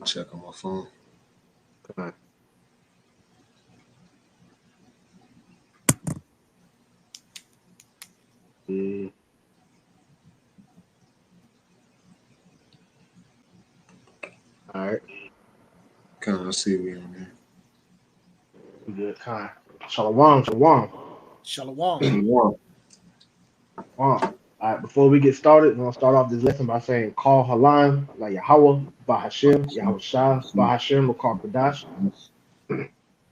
Check on my phone. All right. All right. Kind of see we on there. Good. Kind. Shalom. Shalom. Shalom. One. All right. Before we get started, I'm gonna start off this lesson by saying, "Call Halan like Yahweh, Bahashem, Yahweh Shah, Bahashem, or call Kadash."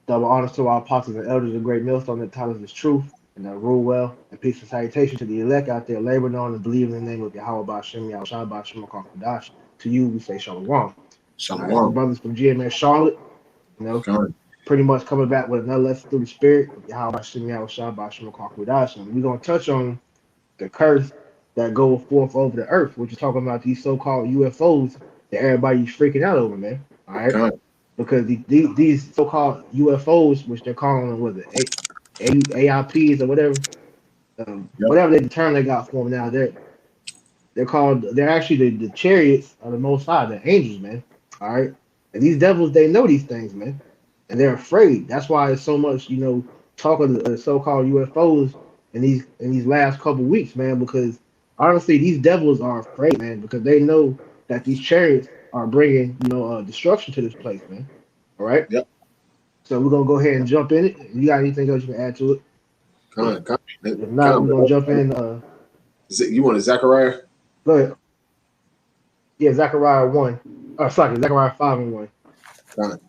Double honors to our apostles and elders of great millstone that taught us this truth and that rule well. And peace and salutation to the elect out there laboring on and believing in the name of Yahweh Bahashem, Yahweh Shah, Bahashem, or call Kadash. To you, we say Shalom. All right, my Shalom. brothers from GMS Charlotte, you know, Kind. pretty much coming back with another lesson through the spirit of Yahweh Bahashem, Yahweh Shah, Bahashem, or call Kadash. And we're gonna touch on the curse that go forth over the earth, which is talking about these so-called UFOs that everybody's freaking out over, man. All right, Kind. because these so-called UFOs, which they're calling them, was it AIPs or whatever, Yep. whatever the term they got for them now, they're actually the chariots of the Most High, the angels, man. All right, and these devils, they know these things, man, and they're afraid. That's why it's so much, talk of the so-called UFOs in these last couple weeks, man. Because honestly, these devils are afraid, man, because they know that these chariots are bringing, destruction to this place, man. All right. Yep. So we're gonna go ahead and jump in it. You got anything else you can add to it? Kind. If not, we're gonna jump in. You want a Zechariah? Go ahead. Yeah, Zechariah 1. Oh, sorry, Zechariah 5 and 1. Kind.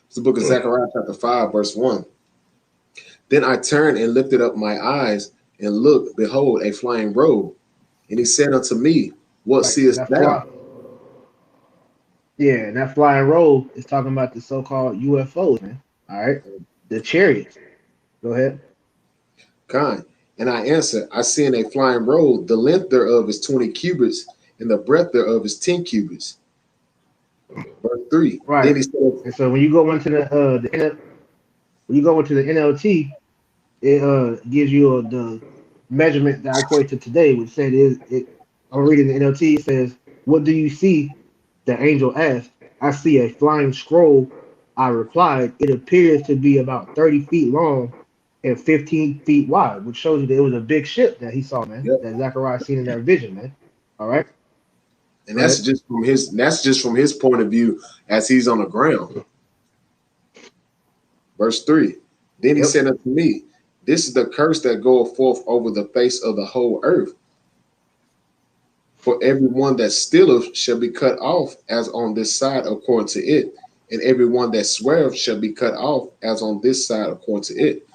It's the book of Zechariah, chapter 5, verse 1. Then I turned and lifted up my eyes and looked, behold, a flying robe. And he said unto me, What seest thou? Yeah, and that flying robe is talking about the so-called UFOs, man. All right, the chariots. Go ahead. Kind. And I answered, I see in a flying robe, the length thereof is 20 cubits, and the breadth thereof is 10 cubits. Verse 3. Right. Then he said, And so when you go into when you go into the NLT, it gives you the measurement that I equate to today, which said I'm reading the NLT. It says, "What do you see?" The angel asked. "I see a flying scroll." I replied, "It appears to be about 30 feet long and 15 feet wide," which shows you that it was a big ship that he saw, man. Yep. That Zechariah seen in that vision, man. All right. And that's just from his point of view as he's on the ground. Verse 3. Then he said unto me, This is the curse that goeth forth over the face of the whole earth. For everyone that stealeth shall be cut off as on this side according to it, and everyone that sweareth shall be cut off as on this side according to it.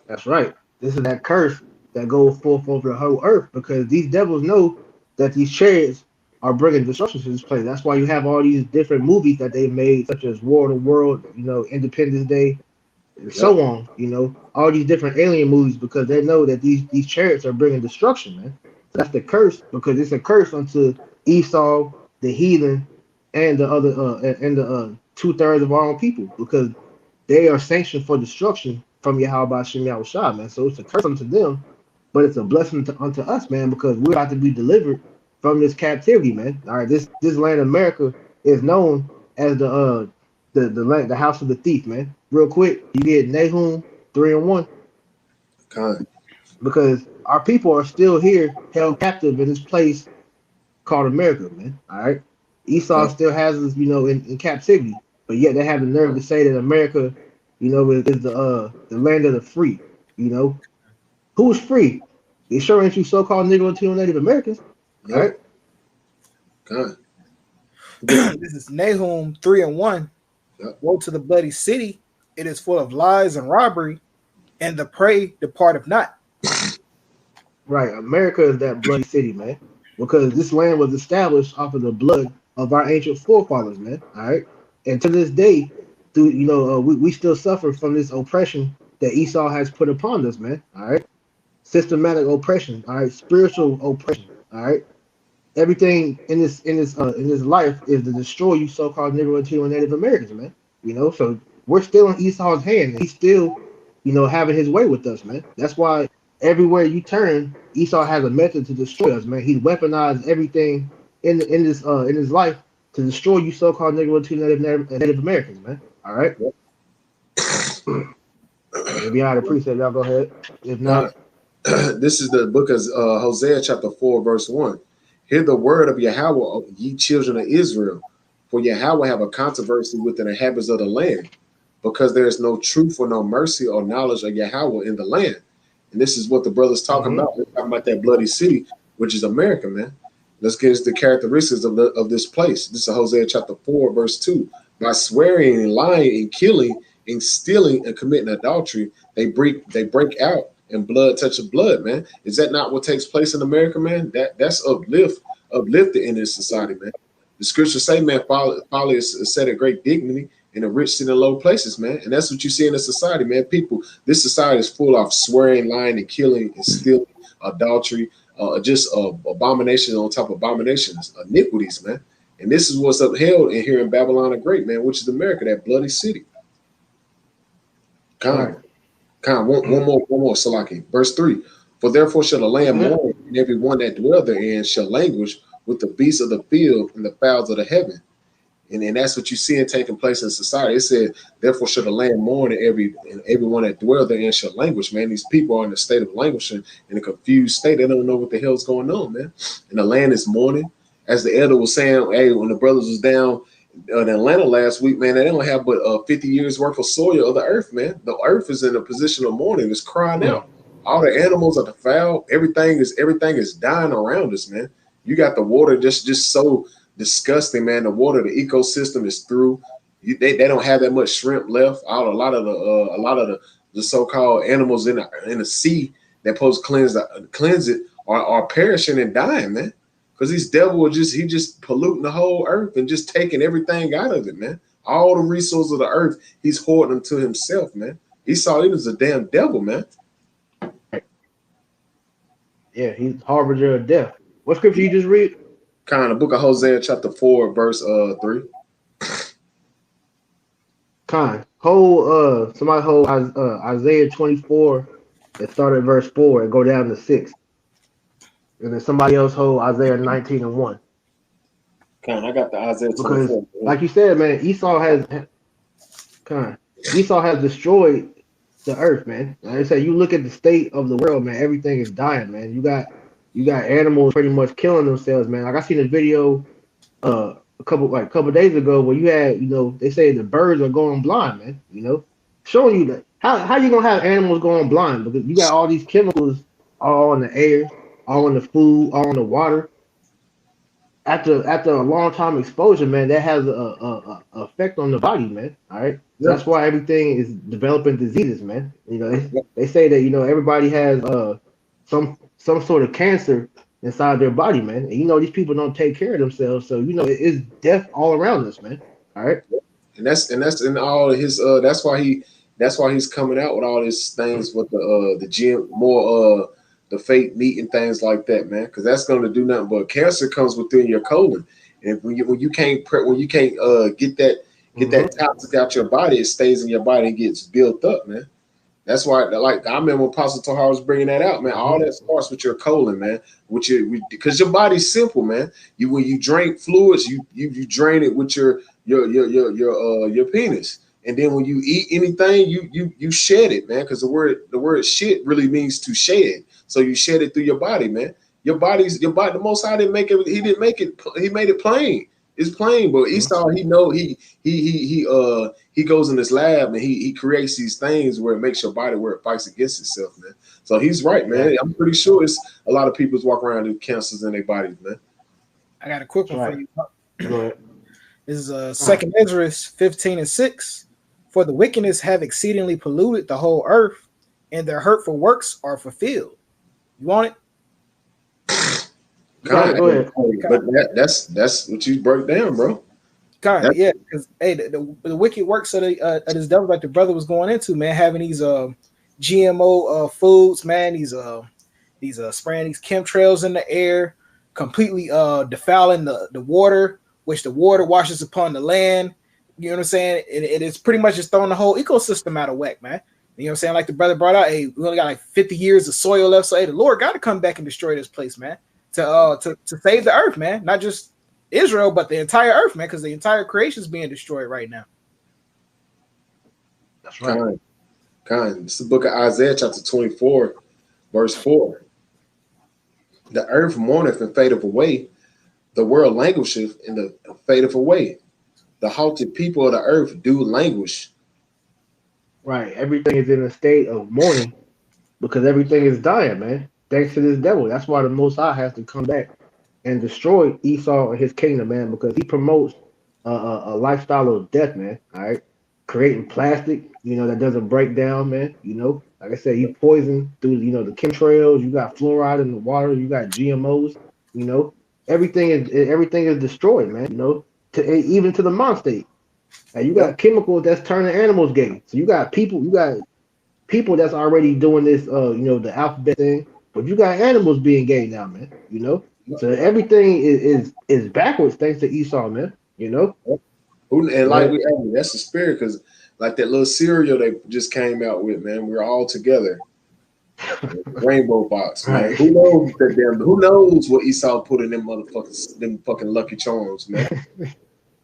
That's right. This is that curse that goes forth over the whole earth, because these devils know that these chariots are bringing destruction to this place. That's why you have all these different movies that they made, such as War of the World, Independence Day, and so on. All these different alien movies, because they know that these chariots are bringing destruction, man. So that's the curse, because it's a curse unto Esau, the heathen, and the other and the 2/3 of our own people, because they are sanctioned for destruction from Yahweh Shem Yahweh Shah, man. So it's a curse unto them, but it's a blessing unto us, man, because we're about to be delivered from this captivity, man. All right, this land America is known as the land, the house of the thief, man. Real quick, you get Nahum 3 and 1. Kind. Because our people are still here, held captive in this place called America, man. All right, Esau still has us, in captivity, but yet they have the nerve to say that America, is the land of the free. Who's free? It sure ain't you so-called Negro Latino Native Americans. All right. Kind. This is Nahum 3 and 1. Yep. Woe to the bloody city! It is full of lies and robbery, and the prey departeth not. Right. America is that bloody city, man, because this land was established off of the blood of our ancient forefathers, man. All right. And to this day, we still suffer from this oppression that Esau has put upon us, man. All right. Systematic oppression. All right. Spiritual oppression. All right. Everything in this life is to destroy you so-called Negro Latino Native Americans, man. So we're still in Esau's hand, and he's still, having his way with us, man. That's why everywhere you turn, Esau has a method to destroy us, man. He's weaponized everything in his life to destroy you so-called Native Americans, man. All right. Maybe I'd appreciate y'all. Go ahead. If Con. not, This is the book of Hosea chapter 4, verse 1. Hear the word of Yahweh, ye children of Israel. For Yahweh have a controversy with the inhabitants of the land, because there is no truth or no mercy or knowledge of Yahweh in the land. And this is what the brother's talking about. They're talking about that bloody city, which is America, man. Let's get into the characteristics of this place. This is Hosea chapter 4, verse 2. By swearing and lying and killing and stealing and committing adultery, they break out and blood touches blood, man. Is that not what takes place in America, man? That's uplifted in this society, man. The scriptures say, man, folly is set at great dignity, and the rich sit in low places, man. And that's what you see in the society, man. People, this society is full of swearing, lying, and killing and stealing, adultery, just abominations on top of abominations, iniquities, man. And this is what's upheld in here in Babylon the Great, man, which is America, that bloody city. One more, Salaki. Verse 3. For therefore shall the land mourn, and every one that dwell therein shall languish with the beasts of the field and the fowls of the heaven. And that's what you see taking place in society. It said, therefore shall the land mourn, and everyone that dwell therein shall languish, man. These people are in a state of languishing, in a confused state. They don't know what the hell's going on, man. And the land is mourning. As the elder was saying, hey, when the brothers was down in Atlanta last week, man, they don't have but 50 years worth of soil of the earth, man. The earth is in a position of mourning. It's crying out. All the animals are the foul. Everything is dying around us, man. You got the water just so disgusting, man. The water, the ecosystem is through. They don't have that much shrimp left. A lot of the so-called animals in the sea that supposed to cleanse it are perishing and dying, man. Because these devil just polluting the whole earth and just taking everything out of it, man. All the resources of the earth, he's hoarding them to himself, man. Esau, he was a damn devil, man. Yeah, he's harbinger of death. What scripture you just read? Kind of book of Hosea chapter 4, verse 3. Somebody hold Isaiah 24 and start at verse 4 and go down to 6. And then somebody else hold Isaiah 19 and 1. I got the Isaiah 24. Because, like you said, man, Esau has destroyed the earth, man. Like I said, you look at the state of the world, man. Everything is dying, man. You got animals pretty much killing themselves, man. Like I seen a video a couple days ago where you had, they say the birds are going blind, man. Showing you that how you gonna have animals going blind because you got all these chemicals all in the air, all in the food, all in the water. After a long time exposure, man, that has a effect on the body, man. All right, so that's why everything is developing diseases, man. They say that everybody has some sort of cancer inside their body, man. And these people don't take care of themselves, so it's death all around us, man. All right, and that's in all of his. That's why he's coming out with all these things with the gym more the fake meat and things like that, man, because that's going to do nothing but cancer comes within your colon, and when you can't get that toxic out your body, it stays in your body and gets built up, man. That's why, like, I remember when Apostle Tahar was bringing that out, man. All that starts with your colon, man. Because your body's simple, man. When you drink fluids, you drain it with your penis. And then when you eat anything, you shed it, man. Because the word shit really means to shed. So you shed it through your body, man. Your body. The Most High didn't make it. He didn't make it. He made it plain. It's plain. But Esau, he goes in his lab and he creates these things where it makes your body where it fights against itself, man. So he's right, man. I'm pretty sure it's a lot of people walk around with cancers in their bodies, man. I got a quick one for you. Go ahead. This is 2 Ezra 15 and 6. For the wickedness have exceedingly polluted the whole earth, and their hurtful works are fulfilled. You want it? Go ahead. But that's what you broke down, bro. Yeah, because the wicked works of this devil, like the brother was going into, man, having these GMO foods, man, these spraying these chemtrails in the air, completely defiling the water, which the water washes upon the land. You know what I'm saying? It's pretty much just throwing the whole ecosystem out of whack, man. You know what I'm saying? Like the brother brought out, hey, we only got like 50 years of soil left, so hey, the Lord got to come back and destroy this place, man. to save the earth, man. Not just Israel, but the entire earth, man, because the entire creation is being destroyed right now. That's right. Kind. It's the book of Isaiah, chapter 24, verse 4. The earth mourneth and fadeth away. The world languisheth and the fadeth away. The halted people of the earth do languish. Right. Everything is in a state of mourning because everything is dying, man. Thanks to this devil. That's why the Most High has to come back and destroy Esau and his kingdom, man, because he promotes a lifestyle of death, man. All right. Creating plastic, that doesn't break down, man. Like I said, he poisoned through, the chemtrails. You got fluoride in the water. You got GMOs. You know, everything is destroyed, man. Even to the mind state. And you got chemicals that's turning animals gay. So you got people that's already doing this, the alphabet thing. But you got animals being gay now, man. So everything is backwards thanks to Esau, man. And like that's the spirit, because like that little cereal they just came out with, man. We're all together. Rainbow box, man. Right. Who knows what Esau put in them motherfuckers, them fucking Lucky Charms, man.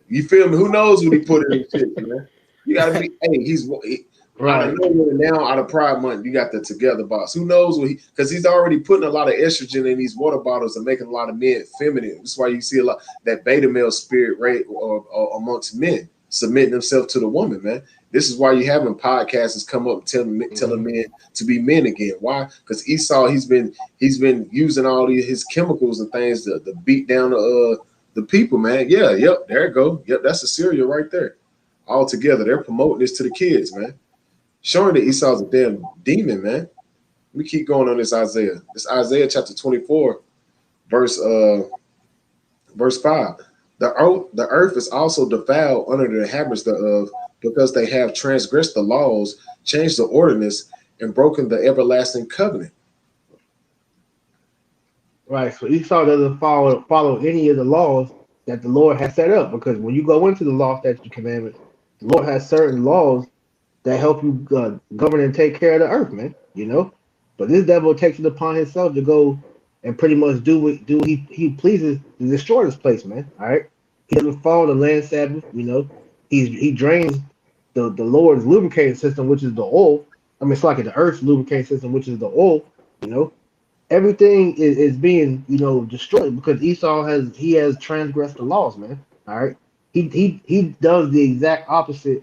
You feel me? Who knows what he put in them shit, man? You gotta be. Hey, right. Out of nowhere now, out of Pride Month, you got the Together box. Who knows what because he's already putting a lot of estrogen in these water bottles and making a lot of men feminine. That's why you see a lot that beta male spirit rate or amongst men submitting themselves to the woman, man. This is why you having podcasters come up telling men to be men again. Why? Because Esau, he's been using all his chemicals and things to beat down the people, man. Yeah, yep, there it go. Yep, that's a cereal right there. All together, they're promoting this to the kids, man. Showing that Esau's a damn demon, man. Let me keep going on this Isaiah. This Isaiah chapter 24, verse 5. The earth is also defiled under the inhabitants thereof, because they have transgressed the laws, changed the ordinance, and broken the everlasting covenant. Right. So Esau doesn't follow any of the laws that the Lord has set up, because when you go into the law, statute, commandments, the Lord has certain laws that help you govern and take care of the earth, man. But this devil takes it upon himself to go and pretty much do what he pleases to destroy this place, man. All right. He doesn't follow the land Sabbath. He drains the Lord's lubricating system, which is the oil. I mean, it's like the earth's lubricating system, which is the oil. Everything is being destroyed because Esau has transgressed the laws, man. All right. He does the exact opposite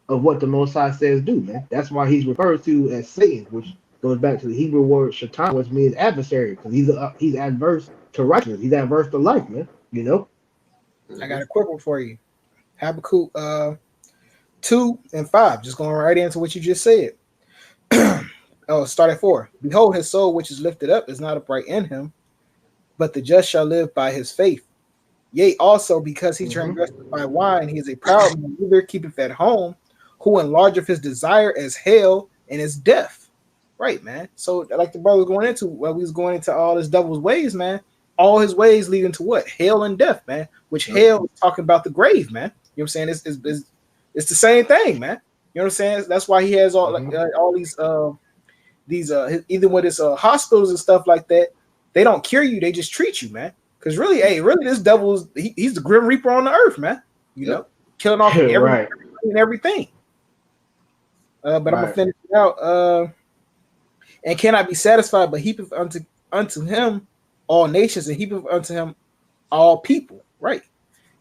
of what the Most High says do, man. That's why he's referred to as Satan, which goes back to the Hebrew word shaitan, which means adversary, because he's adverse to righteousness. He's adverse to life, man. I got a quick one for you. Habakkuk 2 and 5. Just going right into what you just said. Start at 4. Behold, his soul which is lifted up is not upright in him, but the just shall live by his faith. Yea, also because he transgressed by wine, he is a proud man, neither keepeth at home, who enlargeth his desire as hell and is death. Right, man. So, like the brother was going into, we was going into all this devil's ways, man. All his ways leading to what? Hell and death, man. Which hell is talking about the grave, man. You know what I'm saying? It's the same thing, man. You know what I'm saying? That's why he has all these even with his hospitals and stuff like that. They don't cure you; they just treat you, man. Because really, this devil he's the grim reaper on the earth, man. Killing off everything. But I'm gonna finish it out. And cannot be satisfied, but heapeth unto him all nations, and heapeth unto him all people. Right.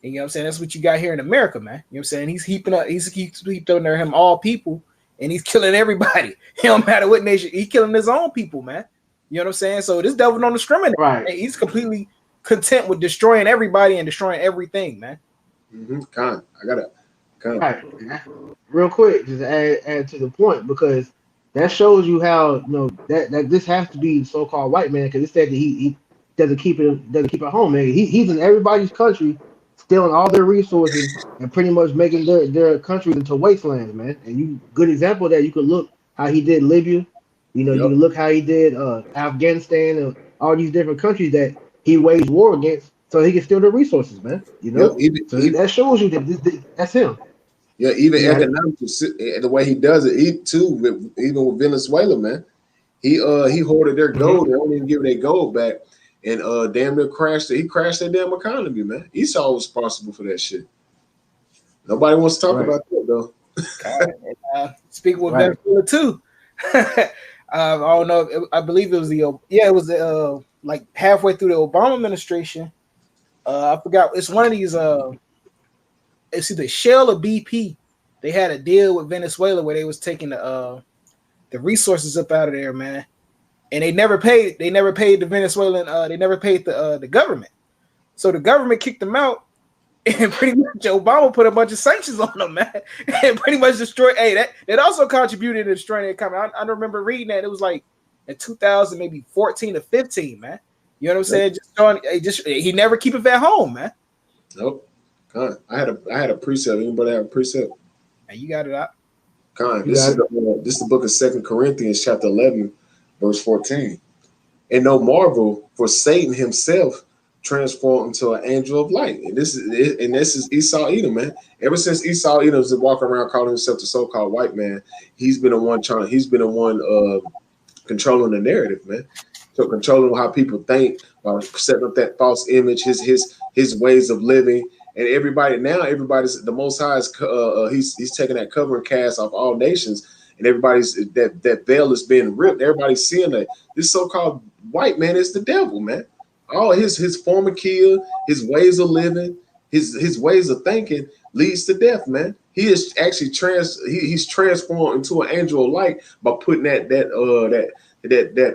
And you know what I'm saying? That's what you got here in America, man. You know what I'm saying? He's heaped under him all people, and he's killing everybody. It don't matter what nation. He's killing his own people, man. You know what I'm saying? So this devil don't discriminate. Right. He's completely content with destroying everybody and destroying everything, man. I got it. Right. Real quick, just add to the point, because that shows you how that this has to be so-called white man, because it said that he doesn't keep it home, man. He's in everybody's country, stealing all their resources and pretty much making their countries into wastelands, man. And good example of that, you could look how he did Libya. You can look how he did Afghanistan and all these different countries that he waged war against, so he can steal their resources, man. That shows you that that's him. Yeah, even economically, the way he does it, even with Venezuela, man. He hoarded their gold. They don't even give their gold back, and damn near crashed it. He crashed that damn economy, man. Esau was responsible for that shit. Nobody wants to talk about that though. Speaking with Venezuela too. I don't know. I believe it was like halfway through the Obama administration. I forgot. It's one of these. It's either Shell or BP. They had a deal with Venezuela where they was taking the resources up out of there, man. And they never paid. They never paid the Venezuelan. They never paid the government. So the government kicked them out, and pretty much Obama put a bunch of sanctions on them, man, and pretty much destroyed. Hey, that also contributed to destroying the economy. I remember reading that it was like in 2000, maybe 14 or 15, man. You know what I'm saying? He never keep it at home, man. Nope. I had a precept. Anybody have a precept? And you got it out. This is the book of 2 Corinthians, chapter 11, verse 14. And no marvel, for Satan himself transformed into an angel of light. And this is Esau Edom, man. Ever since Esau Edom was walking around calling himself the so-called white man, he's been the one controlling the narrative, man. So controlling how people think, by setting up that false image, his ways of living. And everybody's the Most High is he's taking that covering cast off all nations, and everybody's that veil is being ripped. Everybody's seeing that this so-called white man is the devil, man. All his former kill, his ways of living, his ways of thinking leads to death, man. He is actually he's transformed into an angel of light by putting that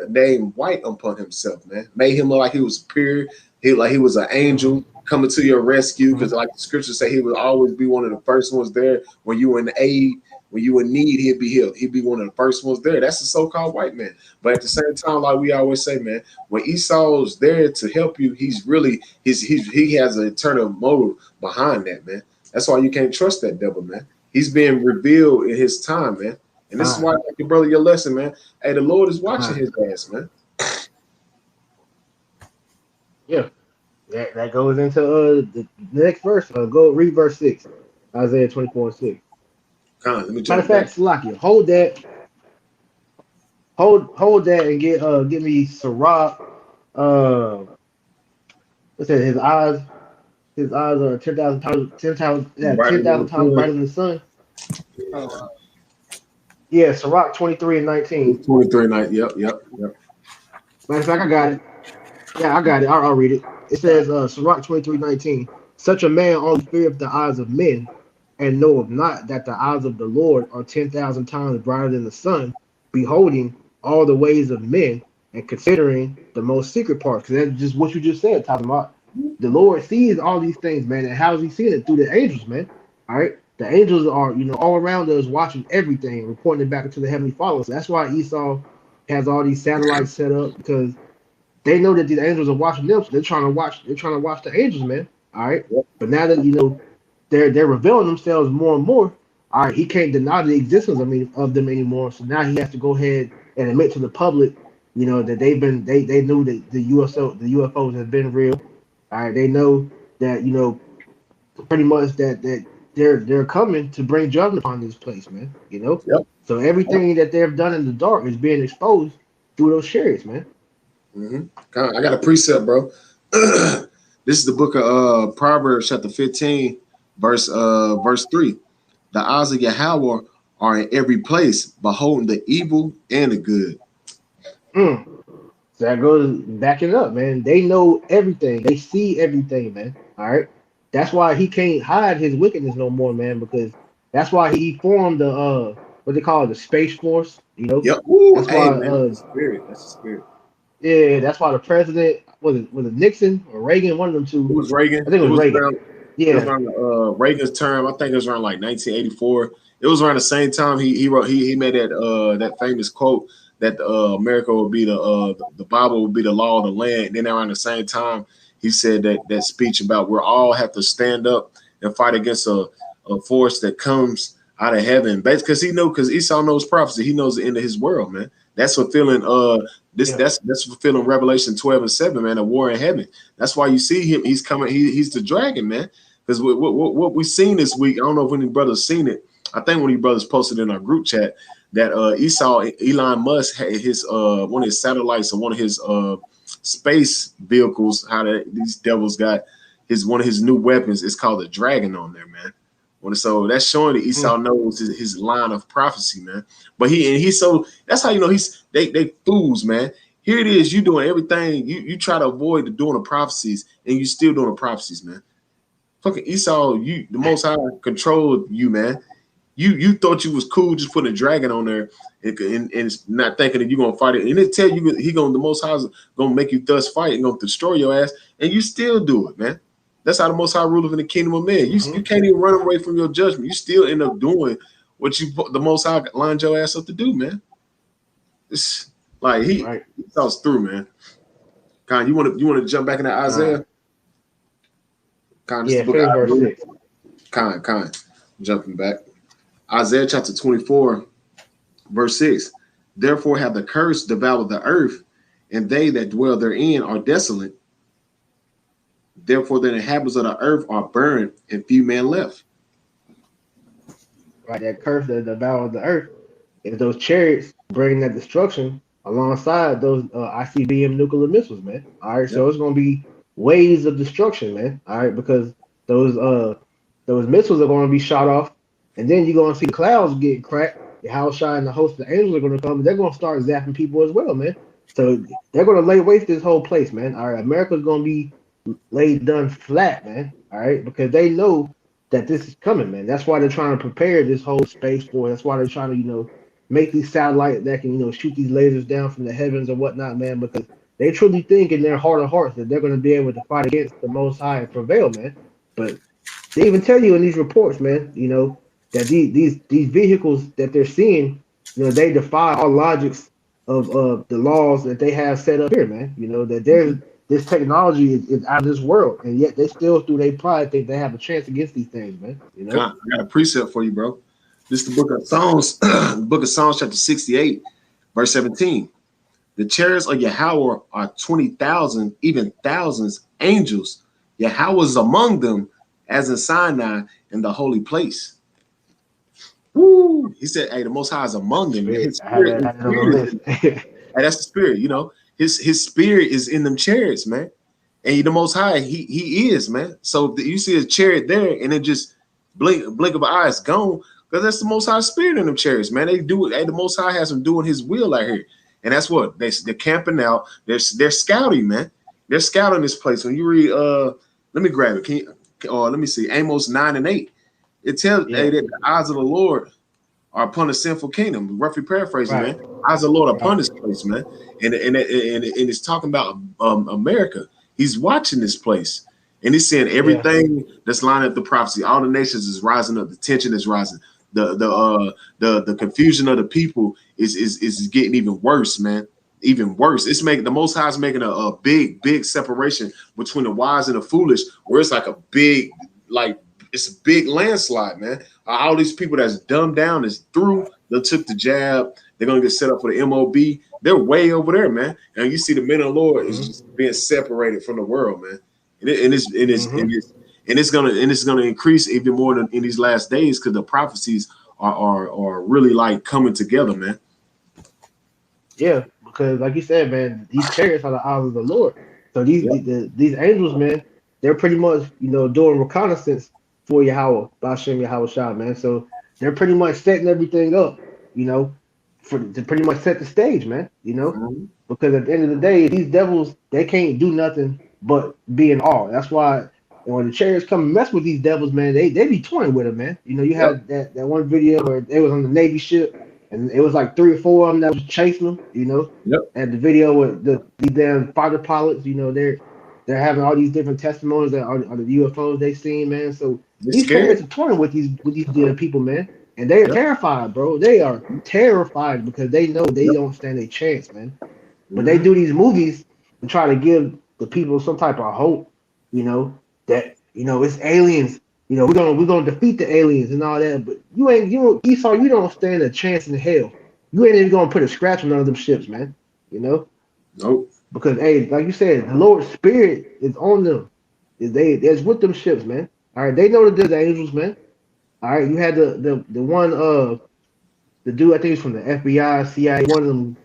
name white upon himself, man. Made him look like he was pure, he was an angel coming to your rescue, because like the scriptures say, he would always be one of the first ones there when you were in aid, when you in need, he'd be healed. He'd be one of the first ones there. That's the so-called white man. But at the same time, like we always say, man, when Esau's there to help you, he has an eternal motive behind that, man. That's why you can't trust that devil, man. He's being revealed in his time, man. And this is why, like your brother, your lesson, man. Hey, the Lord is watching his ass, man. Yeah. That goes into the next verse. Go read verse 6. Isaiah 24:6. Let me Matter of fact, Salakia, hold that and get me Sirach. What's that? His eyes are 10,000 times brighter than the sun. Yeah, Sirach 23 and 19. 23 and 19. Yep. Matter of fact, I got it. Yeah, I got it. I'll read it. It says, Sirach 23:19. Such a man only feareth the eyes of men, and knoweth not that the eyes of the Lord are 10,000 times brighter than the sun, beholding all the ways of men and considering the most secret parts. Because that's just what you just said, talking about. The Lord sees all these things, man. And how is he seeing it? Through the angels, man. All right. The angels are, all around us watching everything, reporting it back into the heavenly Father. So that's why Esau has all these satellites set up, because they know that these angels are watching them. So they're trying to watch the angels, man. All right. But now that they're revealing themselves more and more. All right, he can't deny the existence of them anymore. So now he has to go ahead and admit to the public, that they knew that the UFOs have been real. All right, they know that pretty much that they're coming to bring judgment upon this place, man. Yep. So everything that they've done in the dark is being exposed through those chariots, man. Mm-hmm. I got a precept, bro. This is the book of Proverbs, chapter 15, verse 3. The eyes of Yahweh are in every place, beholding the evil and the good. So that goes backing up, man. They know everything. They see everything, man. All right. That's why he can't hide his wickedness no more, man, because that's why he formed the what they call it, the Space Force. Yep. That's why that's the spirit. Yeah, that's why the president was it Nixon or Reagan, one of them two. It was Reagan. I think it was Reagan. It was around Reagan's term. I think it was around like 1984. It was around the same time he made that famous quote that America would be the Bible would be the law of the land. And then around the same time he said that speech about we all have to stand up and fight against a force that comes out of heaven. Because because Esau knows prophecy. He knows the end of his world, man. That's fulfilling that's fulfilling Revelation 12 and 7, man, a war in heaven. That's why you see him. He's coming. He's the dragon, man. Because what we've seen this week, I don't know if any brothers seen it. I think one of you brothers posted in our group chat that Elon Musk had his one of his satellites or one of his space vehicles. These devils got one of his new weapons. It's called a dragon on there, man. So that's showing that Esau knows his line of prophecy, man. But he's so that's how you know they fools, man. Here it is, you doing everything. You try to avoid doing the prophecies, and you still doing the prophecies, man. Fucking Esau, the Most High controlled you, man. You thought you was cool just putting a dragon on there and not thinking that you're gonna fight it. And it tell you the Most High is gonna make you thus fight and gonna destroy your ass, and you still do it, man. That's how the Most High ruleth in the kingdom of men. You can't even run away from your judgment. You still end up doing what the Most High lined your ass up to do, man. It's like he thought through, man. Con, you want to jump back into Isaiah? Con, this is the book of verse 6. Con, jumping back. Isaiah chapter 24, verse 6. Therefore have the curse devoured the earth, and they that dwell therein are desolate. Therefore the inhabitants of the earth are burned, and few men left. Right, that curse that devoured the earth is those chariots bringing that destruction alongside those ICBM nuclear missiles, man. All right, so it's going to be waves of destruction, man. All right, because those missiles are going to be shot off, and then you're going to see the clouds getting cracked. The house shine and the host of the angels are going to come, and they're going to start zapping people as well, man. So they're going to lay waste this whole place, man. All right, America's going to be laid done flat, man. All right, because they know that this is coming, man. That's why they're trying to prepare this whole space for. That's why they're trying to, make these satellites that can, shoot these lasers down from the heavens or whatnot, man. Because they truly think in their heart of hearts that they're going to be able to fight against the Most High and prevail, man. But they even tell you in these reports, man, that these vehicles that they're seeing, they defy all logics of the laws that they have set up here, man. That there's this technology is out of this world, and yet they still, through their pride, think they have a chance against these things, man. I got a precept for you, bro. This is the book of Psalms, book of Psalms, chapter 68, verse 17. The chariots of Yahweh are 20,000, even thousands, angels. Yahweh is among them, as in Sinai, in the holy place. Woo! He said, "Hey, the Most High is among them." His spirit, that's the spirit. His spirit is in them chariots, man. And the Most High, he is, man. So you see his chariot there, and it just blink of an eye, it's gone, because that's the Most High spirit in them chariots, man. They do it. Hey, the Most High has them doing His will out here, and that's what they're camping out. They're scouting, man. They're scouting this place. When you read, let me grab it. Let me see, Amos 9:8. It tells that the eyes of the Lord are upon the sinful kingdom. Roughly paraphrasing, man. Eyes of the Lord upon this place, man. And it's talking about America. He's watching this place, and he's seeing everything that's lining up the prophecy. All the nations is rising up. The tension is rising. The confusion of the people is getting even worse, man. Even worse. It's making the Most High is making a big separation between the wise and the foolish, where it's like it's a big landslide, man. All these people that's dumbed down is through. They took the jab. They're gonna get set up for the MOB. They're way over there, man. And you see the men of the Lord is just being separated from the world, man. And it's gonna increase even more in these last days, because the prophecies are really like coming together, man. Yeah, because like you said, man, these chariots are the eyes of the Lord. So these angels, man, they're pretty much doing reconnaissance for Yahweh, Bashem Yahweh Shah, man. So they're pretty much setting everything up, to pretty much set the stage, man. Because at the end of the day, these devils, they can't do nothing but be in awe. That's why when the chariots come and mess with these devils, man, they be toying with them, man. You had that one video where they was on the Navy ship, and it was like 3 or 4 of them that was chasing them, And the video with these damn fighter pilots, they're having all these different testimonies that are the UFOs they seen, man. So these chariots are toying with these people, man. And they are terrified, bro. They are terrified because they know they don't stand a chance, man. But they do these movies to try to give the people some type of hope, that it's aliens. We're gonna defeat the aliens and all that. But Esau, you don't stand a chance in hell. You ain't even gonna put a scratch on none of them ships, man. Nope. Because like you said, the Lord's spirit is on them. It's with them ships, man. All right, they know that there's angels, man. All right, you had the one the dude, I think it's from the FBI, CIA, one of them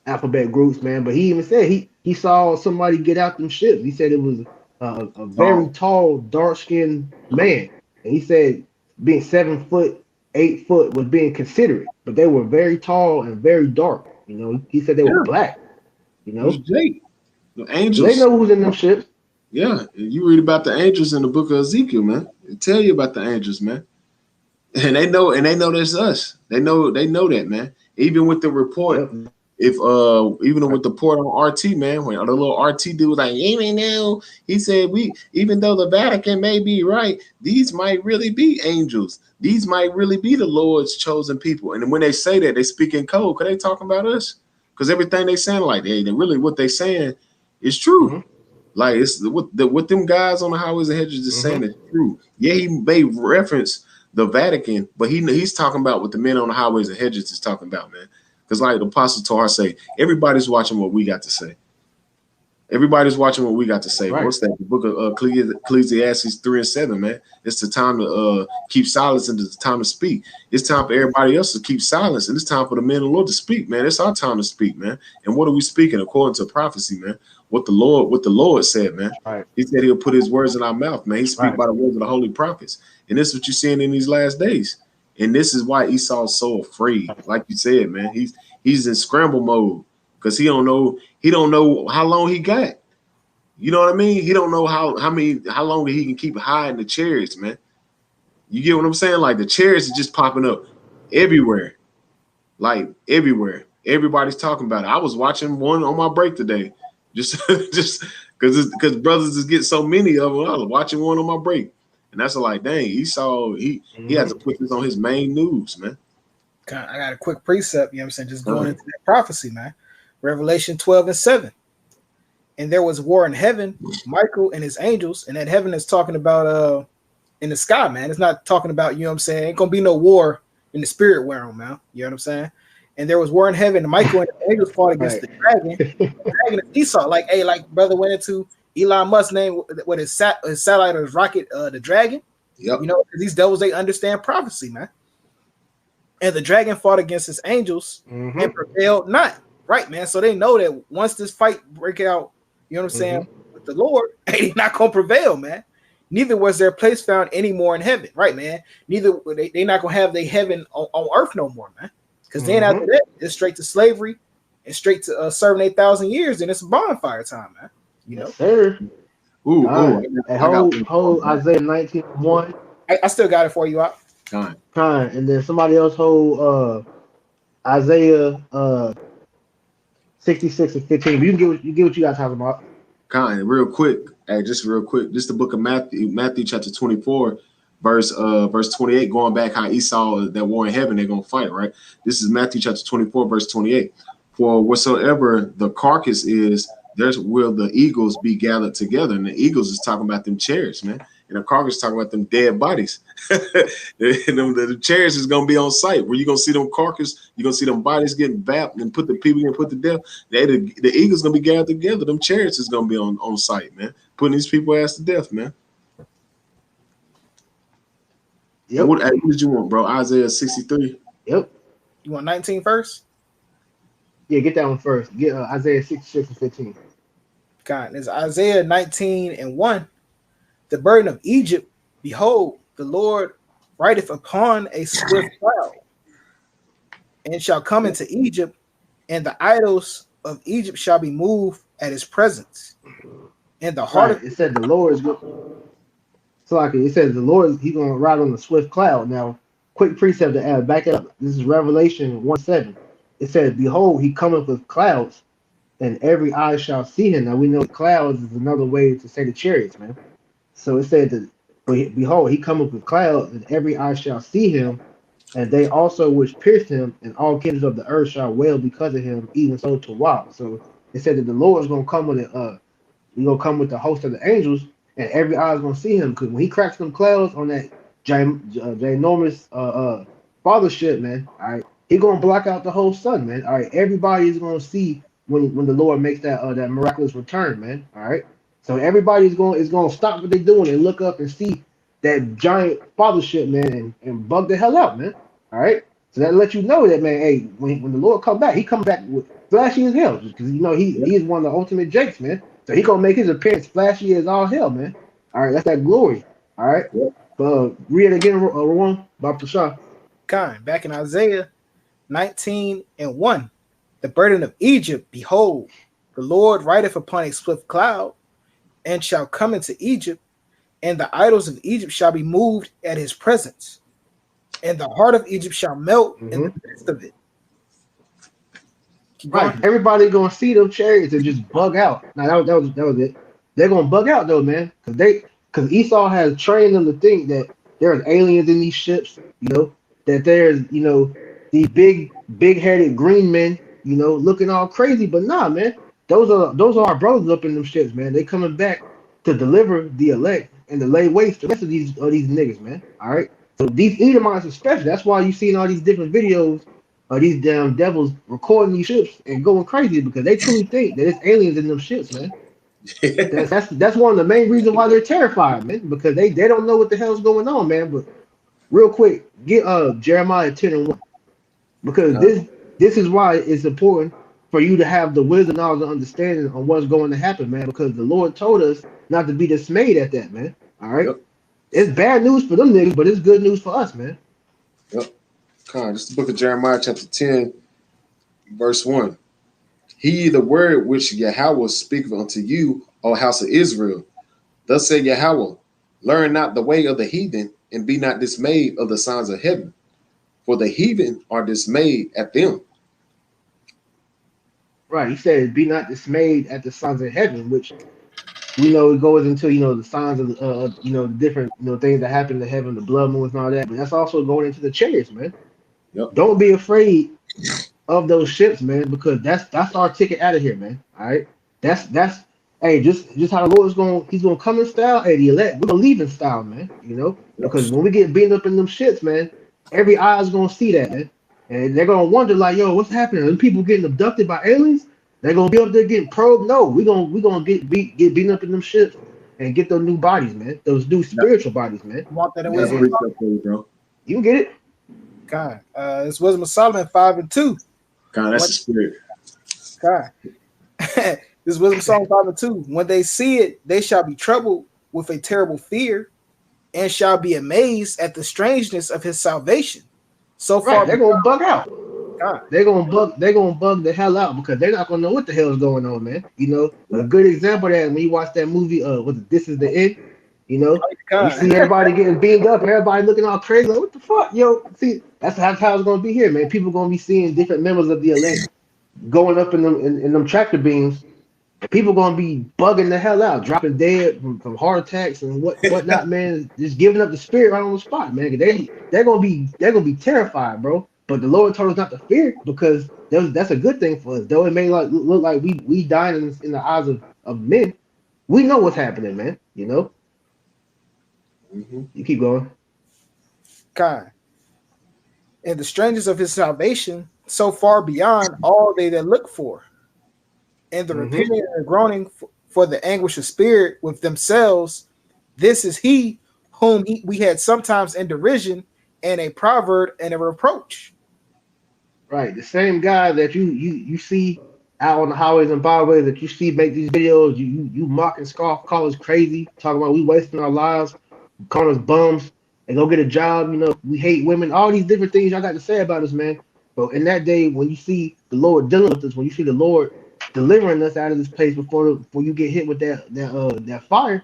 alphabet groups, man. But he even said he saw somebody get out them ships. He said it was a very Oh, tall, dark skinned man, and he said being 7 foot, 8 foot was being considerate, but they were very tall and very dark. You know, he said they were yeah, black. You it was know, Jake. The so they angels. know who's in them ships. Yeah, you read about the angels in the book of Ezekiel, man. It tell you about the angels, man. And they know that's us. They know that, man. Even with the report, Yep. if even with the report on RT, man, when the little RT dude was like, even now, he said we even though the Vatican may be right, these might really be angels. These might really be the Lord's chosen people. And when they say that, they speak in code, because they talking about us. Because everything they saying, like they really what they saying is true. Mm-hmm. Like it's what them guys on the highways and hedges is saying Mm-hmm. is true. Yeah, he may reference the Vatican, but he's talking about what the men on the highways and hedges is talking about, man. Because like the Apostle Tar say, everybody's watching what we got to say. Everybody's watching what we got to say. Right. What's that? The book of Ecclesiastes 3 and 7, man. It's the time to keep silence and it's the time to speak. It's time for everybody else to keep silence, and it's time for the men of the Lord to speak, man. It's our time to speak, man. And what are we speaking according to prophecy, man? What the Lord said, man. Right. He said he'll put his words in our mouth, man. He speak Right. by the words of the holy prophets. And this is what you're seeing in these last days. And this is why Esau's so afraid. Like you said, man, he's in scramble mode because he don't know how long he got. You know what I mean? He don't know how long he can keep hiding the chariots, man. You get what I'm saying? Like the chariots are just popping up everywhere, like everywhere. Everybody's talking about it. I was watching one on my break today, just just because brothers just get so many of them. I was watching one on my break, and that's like, dang, he had to Mm-hmm. put this on his main news, man. I got a quick precept, you know what I'm saying? Just going Uh-huh. into that prophecy, man. Revelation 12 and 7. And there was war in heaven, Michael and his angels, and that heaven is talking about in the sky, man. It's not talking about, you know what I'm saying? Ain't gonna be no war in the spirit realm, man. You know what I'm saying? And there was war in heaven, and Michael and the angels fought against Right. the dragon. The dragon is Esau. Like, hey, like brother went into Elon Musk's name with his satellite or his rocket, the dragon. Yep. You know, these devils, they understand prophecy, man. And the dragon fought against his angels and Mm-hmm. prevailed not. Right, man. So they know that once this fight break out, you know what I'm saying, Mm-hmm. with the Lord, he's not gonna prevail, man. Neither was their place found any more in heaven, right, man. Neither they not gonna have their heaven on earth no more, man. Because then after Mm-hmm. that, it's straight to slavery and straight to serving 8,000 years, and it's bonfire time, man. You Yes, know, sir. Ooh, Kind. And I got hold Isaiah 19:1. I still got it for you out. time. Kind. And then somebody else hold Isaiah 66:15. But you get what you guys talking about. Kind real quick, hey, just real quick. Just the book of Matthew chapter 24, verse 28, going back how Esau that war in heaven, they're gonna fight, right? This is Matthew chapter 24, verse 28. For whatsoever the carcass is, there's will the eagles be gathered together. And the eagles is talking about them chariots, man. And the carcass is talking about them dead bodies. The chariots is gonna be on site where you're gonna see them carcass, you're gonna see them bodies getting bapped and put the people getting put to death. The eagles gonna be gathered together. Them chariots is gonna be on site, man. Putting these people ass to death, man. And Yep. what did you want, bro? Isaiah 63. Yep. You want 19 first? Yeah, get that one first. Get Isaiah 66:15. God, it's Isaiah 19 and 1. The burden of Egypt, behold, the Lord rideth upon a swift cloud, and shall come into Egypt, and the idols of Egypt shall be moved at his presence. And the heart Right. of It said the Lord is good. So like it says the Lord, he's gonna ride on the swift cloud. Now, quick precept to add, back it up. This is Revelation 1:7. It says, Behold, he cometh with clouds, and every eye shall see him. Now we know clouds is another way to say the chariots, man. So it said that behold, he cometh with clouds, and every eye shall see him, and they also which pierced him, and all kindreds of the earth shall wail because of him, even so to wow. So it said that the Lord is gonna come with it. He's gonna come with the host of the angels, and every eye is gonna see him. Because when he cracks them clouds on that ginormous fathership, man, all right, he gonna block out the whole sun, man. All right, everybody is gonna see when the Lord makes that miraculous return, man. All right, so everybody is gonna stop what they're doing and look up and see that giant fathership, man, and bug the hell out, man. All right, so that lets you know that, man. Hey, when the Lord come back, he come back with flashy as hell. Because he's one of the ultimate Jakes, man. So he gonna make his appearance flashy as all hell, man. All right, that's that glory. All right. Yep. Read it again, Rowan, Bob Pashah. Kind. Back in Isaiah 19:1. The burden of Egypt, behold, the Lord rideth upon a swift cloud, and shall come into Egypt, and the idols of Egypt shall be moved at his presence, and the heart of Egypt shall melt in the midst of it. Keep Right. going. Everybody gonna see them chariots and just bug out. Now that was it. They're gonna bug out though, man, because Esau has trained them to think that there's aliens in these ships. That there's these big headed green men, looking all crazy. But nah, man, those are our brothers up in them ships, man. They coming back to deliver the elect and to lay waste to the rest of these niggas, man. All right. So these Edomites especially. That's why you seen all these different videos of these damn devils recording these ships and going crazy because they truly think that it's aliens in them ships, man. That's one of the main reasons why they're terrified, man, because they don't know what the hell's going on, man. But real quick, get Jeremiah 10:1 because this is why it's important for you to have the wisdom, knowledge, and understanding on what's going to happen, man. Because the Lord told us not to be dismayed at that, man. All right, Yep. It's bad news for them niggas, but it's good news for us, man. Yep. This is the book of Jeremiah, chapter 10, verse 1. Hear the word which Yahweh speaketh unto you, O house of Israel. Thus said Yahweh, learn not the way of the heathen, and be not dismayed of the signs of heaven. For the heathen are dismayed at them. Right. He said, be not dismayed at the signs of heaven, which we know it goes into, the signs of, the different, things that happen in heaven, the blood moons and all that. But that's also going into the chariots, man. Yep. Don't be afraid of those ships, man, because that's our ticket out of here, man. All right. That's hey, just how the Lord he's gonna come in style. Hey, the elect, we're gonna leave in style, man. Because when we get beaten up in them shits, man, every eye is gonna see that, man. And they're gonna wonder, like, yo, what's happening? Are people getting abducted by aliens? They're gonna be up there getting probed. No, we're gonna get beaten up in them ships and get those new bodies, man. Those new spiritual bodies, man. Want that in That's wisdom. bro. You can get it. God. It's Wisdom of Solomon 5:2. God, that's the spirit. God. This is Wisdom of Solomon 5:2. When they see it, they shall be troubled with a terrible fear, and shall be amazed at the strangeness of his salvation. So far, they're gonna bug out. God. They're gonna bug the hell out because they're not gonna know what the hell is going on, man. A good example of that when you watch that movie, This Is the End. You see everybody getting beamed up, everybody looking all crazy, like, what the fuck, yo? See, that's how it's gonna be here, man. People gonna be seeing different members of the elect going up in them tractor beams. People gonna be bugging the hell out, dropping dead from heart attacks and whatnot, man. Just giving up the spirit right on the spot, man. They're gonna be terrified, bro. But the Lord told us not to fear because that's a good thing for us. Though it may look like we dying in the eyes of men, we know what's happening, man. Mm-hmm. You keep going. God. And the strangeness of his salvation so far beyond all they that look for. And the repenting and groaning for the anguish of spirit with themselves. This is he whom we had sometimes in derision and a proverb and a reproach. Right. The same guy that you see out on the highways and byways that you see make these videos, you mock and scoff, call us crazy, talking about we wasting our lives, calling us bums, and go get a job. We hate women, all these different things y'all got to say about us, man. But in that day, when you see the Lord dealing with us, when you see the Lord delivering us out of this place before you get hit with that fire,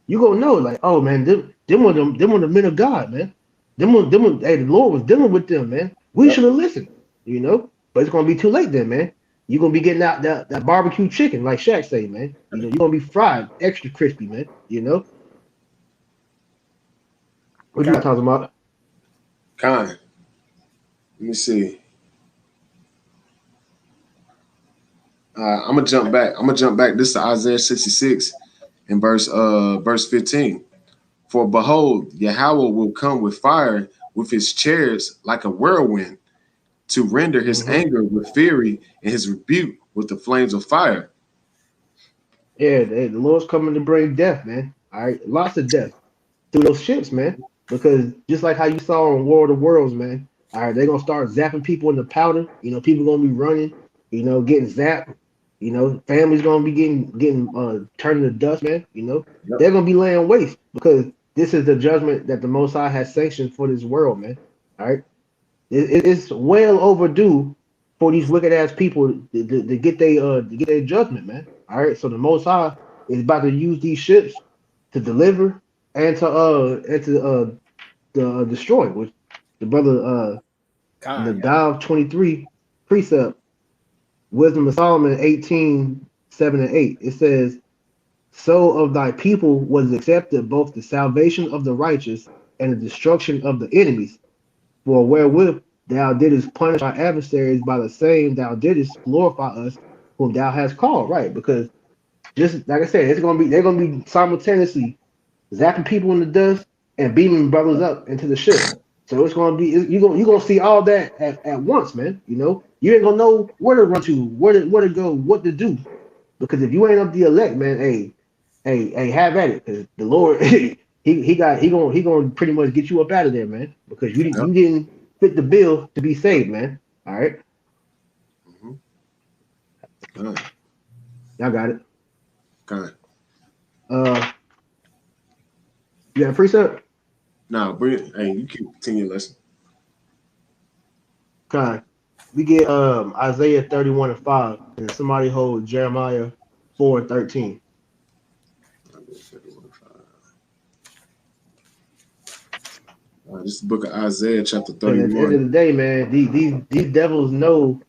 you gonna know, like, oh man, them were the men of God, man. Them, hey, the Lord was dealing with them, man. We should have listened, But it's gonna be too late then, man. You're gonna be getting out that barbecue chicken, like Shaq say, man. You're gonna be fried, extra crispy, man. What you talking about? Con. Let me see. I'm gonna jump back. This is Isaiah 66 and verse 15. For behold, Yahweh will come with fire with his chariots like a whirlwind, to render his anger with fury and his rebuke with the flames of fire. Yeah, the Lord's coming to bring death, man. All right, lots of death through those ships, man. Because just like how you saw in War of the Worlds, man. All right, they're gonna start zapping people in the powder. People gonna be running. getting zapped. Families gonna be getting turned to dust, man. Yep. They're gonna be laying waste because this is the judgment that the Most High has sanctioned for this world, man. All right, it's well overdue for these wicked ass people to get their judgment, man. All right, so the Most High is about to use these ships to deliver and to destroy, which the brother in the God, yeah. Dial 23 precept, Wisdom of Solomon 18:7 and 8. It says, so of thy people was accepted both the salvation of the righteous and the destruction of the enemies. For wherewith thou didst punish our adversaries, by the same thou didst glorify us whom thou hast called. Right, because just like I said, they're gonna be simultaneously zapping people in the dust and beaming brothers up into the ship. So it's gonna be you're gonna see all that at once, man. You ain't gonna know where to run to, where to go, what to do. Because if you ain't up the elect, man, hey, have at it. Because the Lord, he gonna pretty much get you up out of there, man. Because Yep. you didn't fit the bill to be saved, man. All right, Mm-hmm. Kind. y'all got it. Kind. Uh, you got a precept? Now, bring it. Hey, you can continue lesson. Kind. We get Isaiah 31:5, and somebody hold Jeremiah 4:13. This is the book of Isaiah, chapter Because at the end 31. of the day, man, these devils know,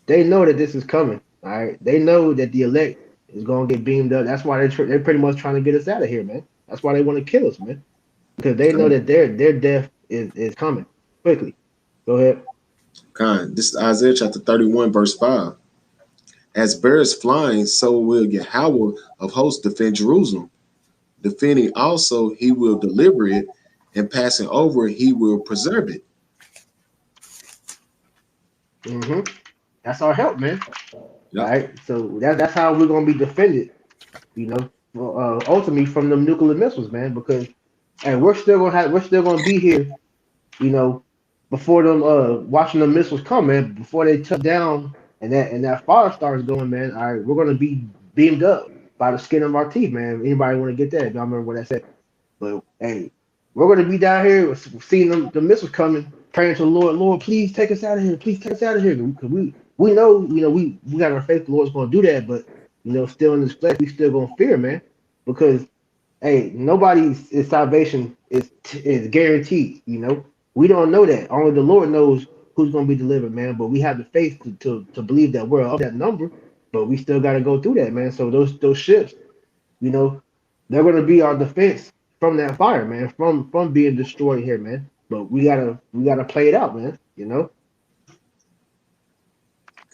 they know that this is coming. All right, they know that the elect is gonna get beamed up. That's why they're pretty much trying to get us out of here, man. That's why they want to kill us, man. Because they know Kind. that their death is coming quickly. Go ahead. Kind. This is Isaiah, chapter 31, verse 5. As birds flying, so will Yahweh of hosts defend Jerusalem. Defending also, he will deliver it, and passing over, he will preserve it. hmm That's our help, man. All Yep. right, so that's how we're gonna be defended. Ultimately from them nuclear missiles, man. Because and we're still gonna be here, you know, before them watching the missiles come, man. Before they touch down and that fire starts going, man. All right, we're gonna be beamed up by the skin of our teeth, man. Anybody want to get that? If y'all remember what I said. But hey, we're gonna be down here seeing the missiles coming, praying to the Lord, Lord, please take us out of here, please take us out of here. Because we know, we got our faith the Lord's gonna do that, but still in this flesh, we still gonna fear, man. Because hey, nobody's salvation is guaranteed, We don't know that. Only the Lord knows who's gonna be delivered, man. But we have the faith to believe that we're of that number, but we still gotta go through that, man. So those ships, you know, they're gonna be our defense from that fire, man, from being destroyed here, man. But we gotta play it out, man.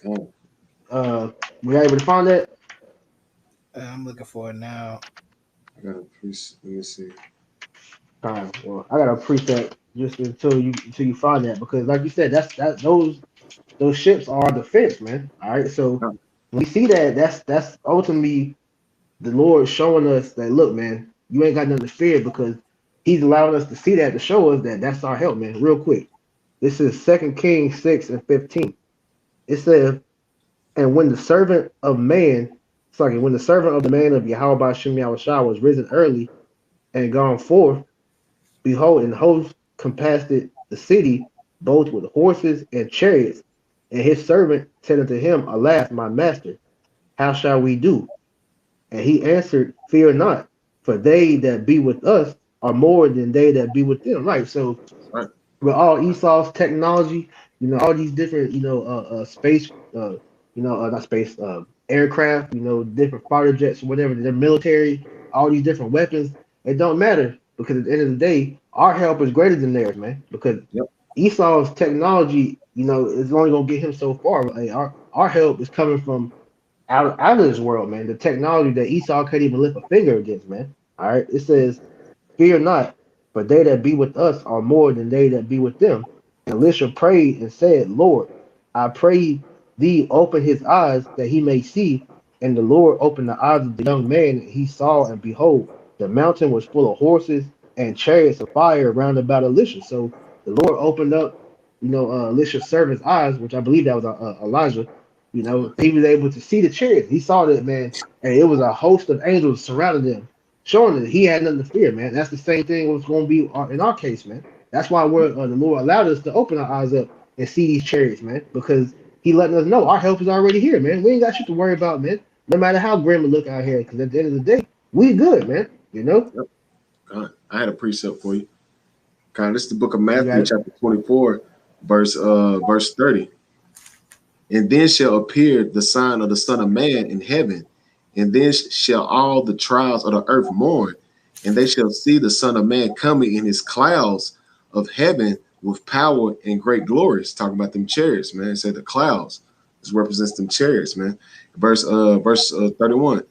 Kind. We able to find that. I'm looking for it now. I got a priest. Let me see. Well, I got a preset just until you find that because, like you said, those ships are our defense, man. All right, so Kind. we see that that's ultimately the Lord showing us that look, man, you ain't got nothing to fear because He's allowing us to see that to show us that that's our help, man. Real quick, this is 2 Kings 6:15. It says, and when the servant of the man of Yahweh Shem Yahushua was risen early and gone forth, behold, and hosts compassed the city, both with horses and chariots. And his servant said unto him, alas, my master, how shall we do? And he answered, fear not, for they that be with us are more than they that be with them. Right. So Right. with all Esau's technology, all these different, space, not space, aircraft, different fighter jets, whatever, their military, all these different weapons, it don't matter because at the end of the day, our help is greater than theirs, man. Because Yep. Esau's technology, is only gonna get him so far. But, hey, our help is coming from out of this world, man. The technology that Esau can't even lift a finger against, man. All right, it says fear not, for they that be with us are more than they that be with them. And Elisha prayed and said, Lord, I pray thee open his eyes that he may see. And the Lord opened the eyes of the young man, and he saw, and behold, the mountain was full of horses and chariots of fire round about Elisha. So the Lord opened up, Elisha's servant's eyes, which I believe that was Elijah, You know, he was able to see the chariots. He saw that, man, and it was a host of angels surrounding them, showing that he had nothing to fear, man. That's the same thing was going to be in our case, man. That's why the Lord allowed us to open our eyes up and see these chariots, man, because he letting us know our help is already here, man. We ain't got shit to worry about, man. No matter how grim it look out here, because at the end of the day, we good, man. You know. Yep. God, I had a precept for you. God, this is the book of You got Matthew, it. chapter 24, verse 30. And then shall appear the sign of the Son of Man in heaven, and then shall all the tribes of the earth mourn, and they shall see the Son of Man coming in his clouds of heaven with power and great glory. It's talking about them chariots, man. It said the clouds. This represents them chariots, man. Verse 31.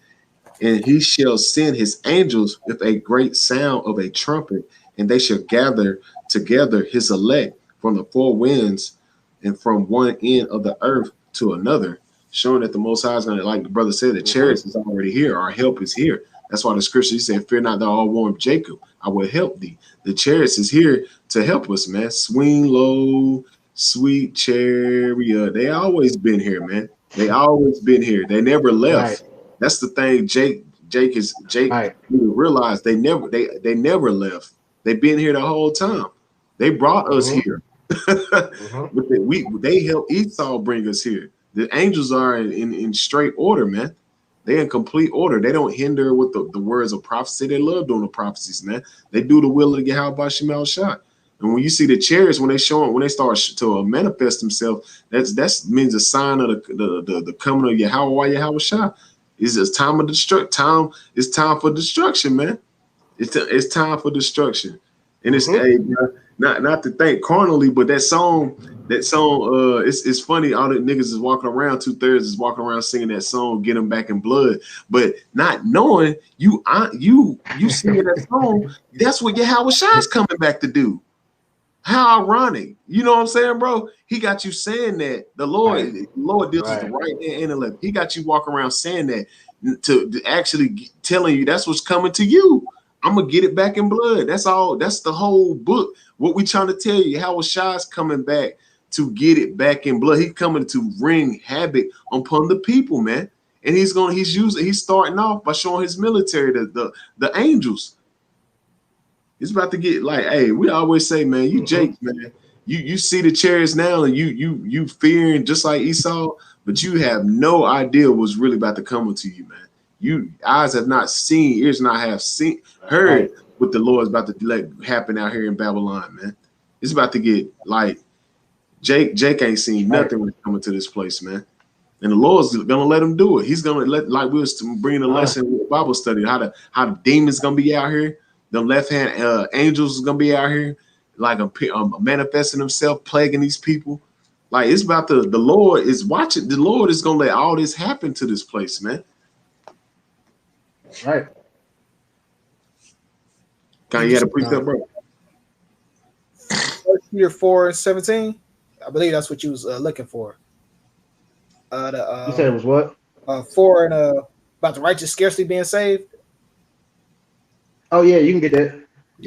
And he shall send his angels with a great sound of a trumpet, and they shall gather together his elect from the four winds and from one end of the earth to another, showing that the Most High is going to, like the brother said, the chariots is already here. Our help is here. That's why the scripture said, "Fear not, thou all warm Jacob. I will help thee." The chariots is here to help us, man. Swing low, sweet chariot. They always been here, man. They always been here. They never Right. left. That's the thing. Jake Right. you realize they never left. They've been here the whole time. They brought us here. But they help Esau bring us here. The angels are in straight order, man. They in complete order. They don't hinder with the words of prophecy. They love doing the prophecies, man. They do the will of Yahweh Shemal Shah. And when you see the chariots, when they start to manifest themselves, that means a sign of the coming of Yahweh Shah. It's a time of destruction. It's time for destruction, man. It's time for destruction. And it's not to think carnally, but that song, it's funny. All the niggas is walking around, 2/3 is walking around singing that song, "Get Them Back in Blood," but not knowing you singing that song. That's what Yahweh Shai's coming back to do. How ironic, you know what I'm saying, bro? He got you saying that the Lord deals with the right hand and the left. He got you walking around saying that to actually telling you that's what's coming to you. I'm gonna get it back in blood. That's all. That's the whole book. What we trying to tell you, how Shai's coming back to get it back in blood. He's coming to wring havoc upon the people, man. And he's starting off by showing his military, the angels. It's about to get like, hey, we always say, man, you Jake, man. You see the chariots now, and you fearing just like Esau, but you have no idea what's really about to come into you, man. You eyes have not seen, ears not have seen, heard what the Lord is about to let happen out here in Babylon, man. It's about to get like Jake ain't seen nothing when coming to this place, man. And the Lord's gonna let him do it. He's gonna let, like we was bringing a lesson with Bible study, how the demons gonna be out here, the left hand angels is gonna be out here, like manifesting himself, plaguing these people. Like it's about the Lord is watching. The Lord is gonna let all this happen to this place, man. Right. You had a precept, bro. 1 Peter 4:17. I believe that's what you was looking for. You said it was what? 4 and about the righteous scarcely being saved. Oh yeah, you can get that.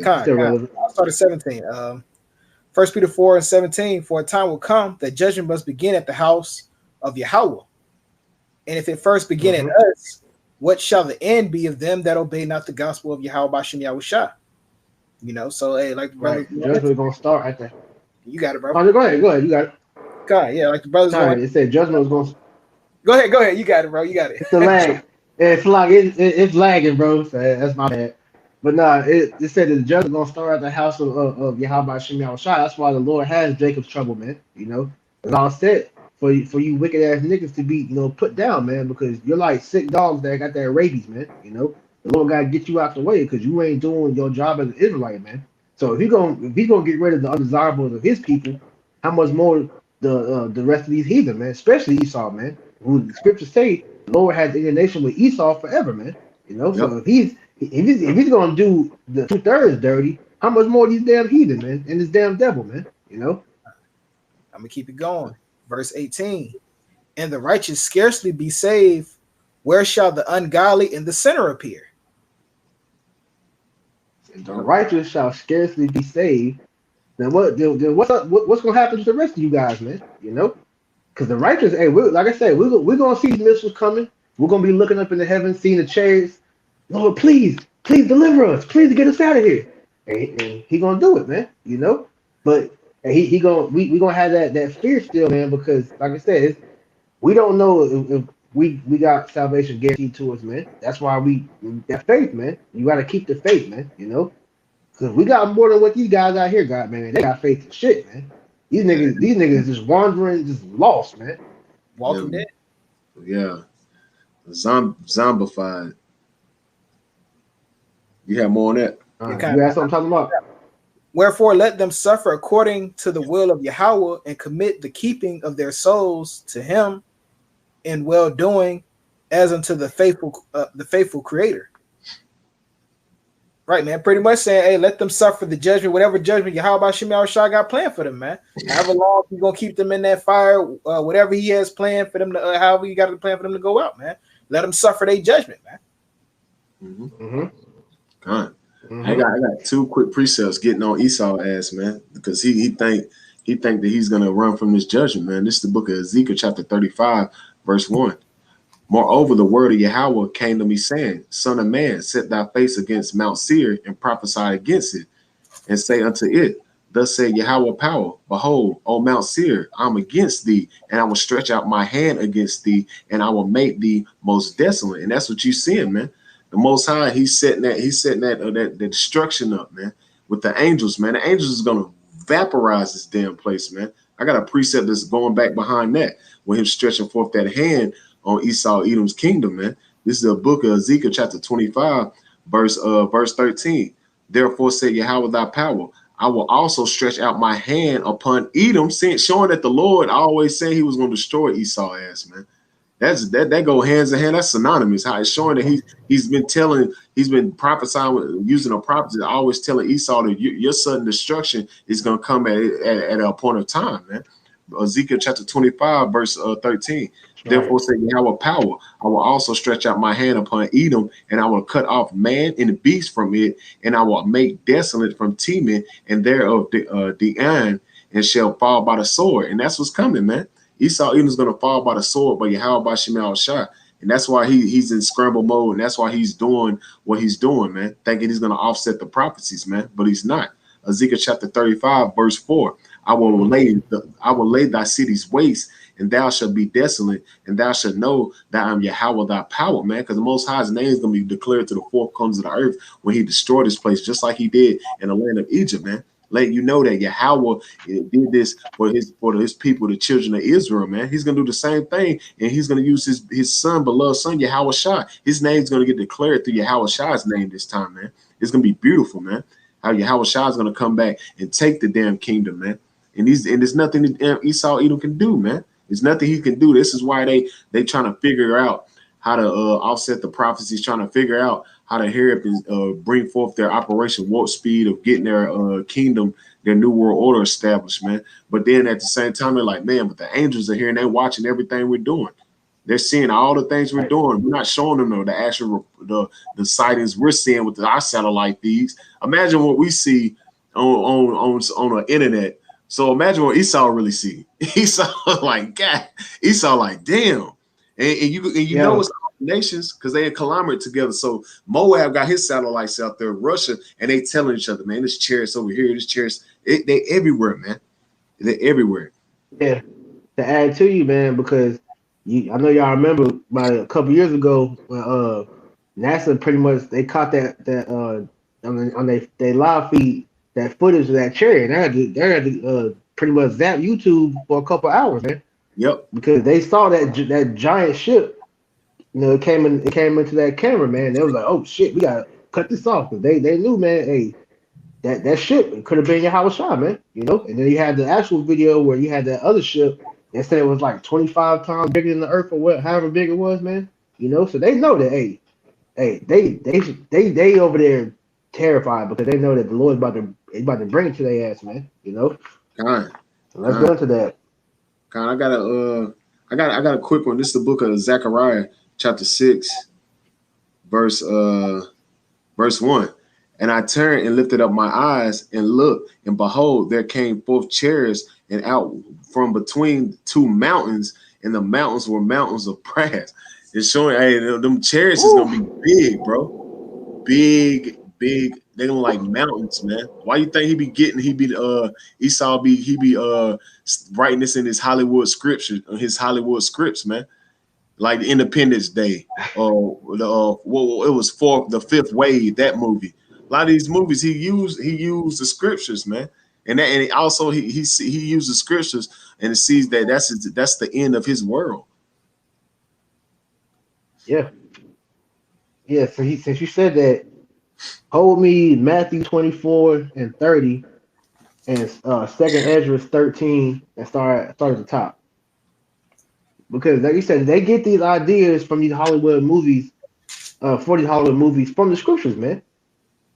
I'll start at 17. 1 Peter 4:17. For a time will come that judgment must begin at the house of Yahweh. And if it first begin in us, what shall the end be of them that obey not the gospel of Yahweh Bashem Yahushua? You know, so hey, like the brother, judgment gonna start at that. You got it, bro. Oh, go ahead. You got it. God, yeah, like the brothers. It said judgment was going. Go ahead. You got it, bro. You got it. It's the lag. It's lagging, bro. So that's my bad. But nah, it said that the judgment gonna start at the house of Yahweh Shem Yahushua. That's why the Lord has Jacob's trouble, man. You know, it's all set for you wicked ass niggas to be, put down, man, because you're like sick dogs that got that rabies, man. You know, the Lord gotta get you out the way because you ain't doing your job as an Israelite, man. So if he's gonna get rid of the undesirables of his people, how much more the rest of these heathen, man, especially Esau, man, who the scriptures say the Lord has indignation with Esau forever, man. You know, so if he's gonna do the 2/3 dirty, how much more these damn heathen, man, and this damn devil, man. You know. I'm gonna keep it going. Verse 18. And the righteous scarcely be saved. Where shall the ungodly and the sinner appear? The righteous shall scarcely be saved. Then what's up? What's gonna happen to the rest of you guys, man? You know. Because the righteous, hey, like I said, we're gonna see missiles coming. We're gonna be looking up in the heavens, seeing the chariots. Lord, please, please deliver us. Please get us out of here. And he gonna do it, man. You know. But he gonna we gonna have that fear still, man. Because like I said, we don't know if we got salvation guaranteed to us, man. That's why that faith, man. You got to keep the faith, man. You know. Because we got more than what these guys out here got, man. They got faith in shit, man. These niggas just wandering, just lost, man. Walking Dead. Yeah. Zombified. You have more on that? You got something talking about? Wherefore, let them suffer according to the will of Yahweh, and commit the keeping of their souls to Him in well doing, as unto the faithful Creator. Right, man. Pretty much saying, hey, let them suffer the judgment, whatever judgment Yahweh Shemel Shah got planned for them, man. However long he's gonna keep them in that fire, whatever he has planned for them to, however he got a plan for them to go out, man. Let them suffer their judgment, man. God. I got two quick precepts getting on Esau ass, man, because he think that he's gonna run from this judgment, man. This is the book of Ezekiel, chapter 35, verse 1. Moreover, the word of Yahweh came to me, saying, Son of man, set thy face against Mount Seir, and prophesy against it, and say unto it, Thus said Yahweh power, Behold, O Mount Seir, I'm against thee, and I will stretch out my hand against thee, and I will make thee most desolate. And that's what you're seeing, man. The Most High, he's setting that destruction up, man, with the angels, man. The angels is gonna vaporize this damn place, man. I got a precept that's going back behind that, with him stretching forth that hand on Esau, Edom's kingdom, man. This is the book of Ezekiel, chapter 25, verse 13. Therefore said Yahweh thy power, I will also stretch out my hand upon Edom, showing that the Lord always said he was going to destroy Esau ass, man. That go hands in hand. That's synonymous. How it's showing that he's been prophesying, using a prophecy, always telling Esau that your sudden destruction is going to come at a point of time, man. Ezekiel chapter 25, verse 13. Therefore, say Yahweh power, I will also stretch out my hand upon Edom, and I will cut off man and beast from it, and I will make desolate from Teman and thereof the iron, and shall fall by the sword. And that's what's coming, man. Esau Edom's going to fall by the sword, but Yahweh by Shemal Shah. And that's why he's in scramble mode, and that's why he's doing what he's doing, man, thinking he's going to offset the prophecies, man, but he's not. Ezekiel chapter 35, verse 4. I will lay thy cities waste, and thou shalt be desolate, and thou shalt know that I'm Yahweh thy power, man, because the Most High's name is going to be declared to the four corners of the earth when he destroyed this place, just like he did in the land of Egypt, man. Let you know that Yahweh did this for his people, the children of Israel, man. He's going to do the same thing, and he's going to use his son, beloved son, Yahweh Shah. His name's going to get declared through Yahweh Shah's name this time, man. It's going to be beautiful, man. How Yahweh Shah is going to come back and take the damn kingdom, man. And there's nothing that Esau Edom can do, man. There's nothing he can do. This is why they trying to figure out how to offset the prophecies, trying to figure out how to hurry up and bring forth their Operation Warp Speed of getting their kingdom, their new world order established, man. But then at the same time, they're like, man, but the angels are here and they're watching everything we're doing. They're seeing all the things we're doing. We're not showing them the actual the sightings we're seeing with our satellite feeds. Imagine what we see on the internet. So imagine what Esau really see. Esau like, God, Esau like, damn. And you know it's nations because they conglomerate together. So Moab got his satellites out there, Russia, and they telling each other, man, this chariots over here, this chariots, they everywhere, man. They're everywhere. Yeah. To add to you, man, because I know y'all remember about a couple years ago when NASA pretty much they caught that on their live feed that footage of that chariot. They had to pretty much zap YouTube for a couple hours, man. Yep. Because they saw that giant ship, it came into that camera, man. They was like, oh shit, we gotta cut this off. Because they knew, man, hey, that ship could have been Yahweh Shah, man. And then you had the actual video where you had that other ship. They said it was like 25 times bigger than the Earth or however big it was, man. So they know that, hey, they over there terrified because they know that the Lord's about to bring it to their ass, man. God. So let's get into that. God, I got a quick one. This is the book of Zechariah, chapter 6, verse 1. And I turned and lifted up my eyes and looked, and behold, there came forth chariots, and out from between two mountains, and the mountains were mountains of brass. It's showing, hey, them chariots is gonna be big, bro. Big, big. They gonna like mountains, man. Why you think Esau be writing this in his Hollywood scripture, his Hollywood scripts, man? Like the Independence Day, or it was for the Fifth Wave, that movie. A lot of these movies he used the scriptures, man, and also he used the scriptures, and it sees that that's the end of his world. Yeah, yeah. So since you said that, hold me Matthew 24 and 30, and Second Ezra 13, and start at the top, because like you said, they get these ideas from these Hollywood movies, for these Hollywood movies from the scriptures, man.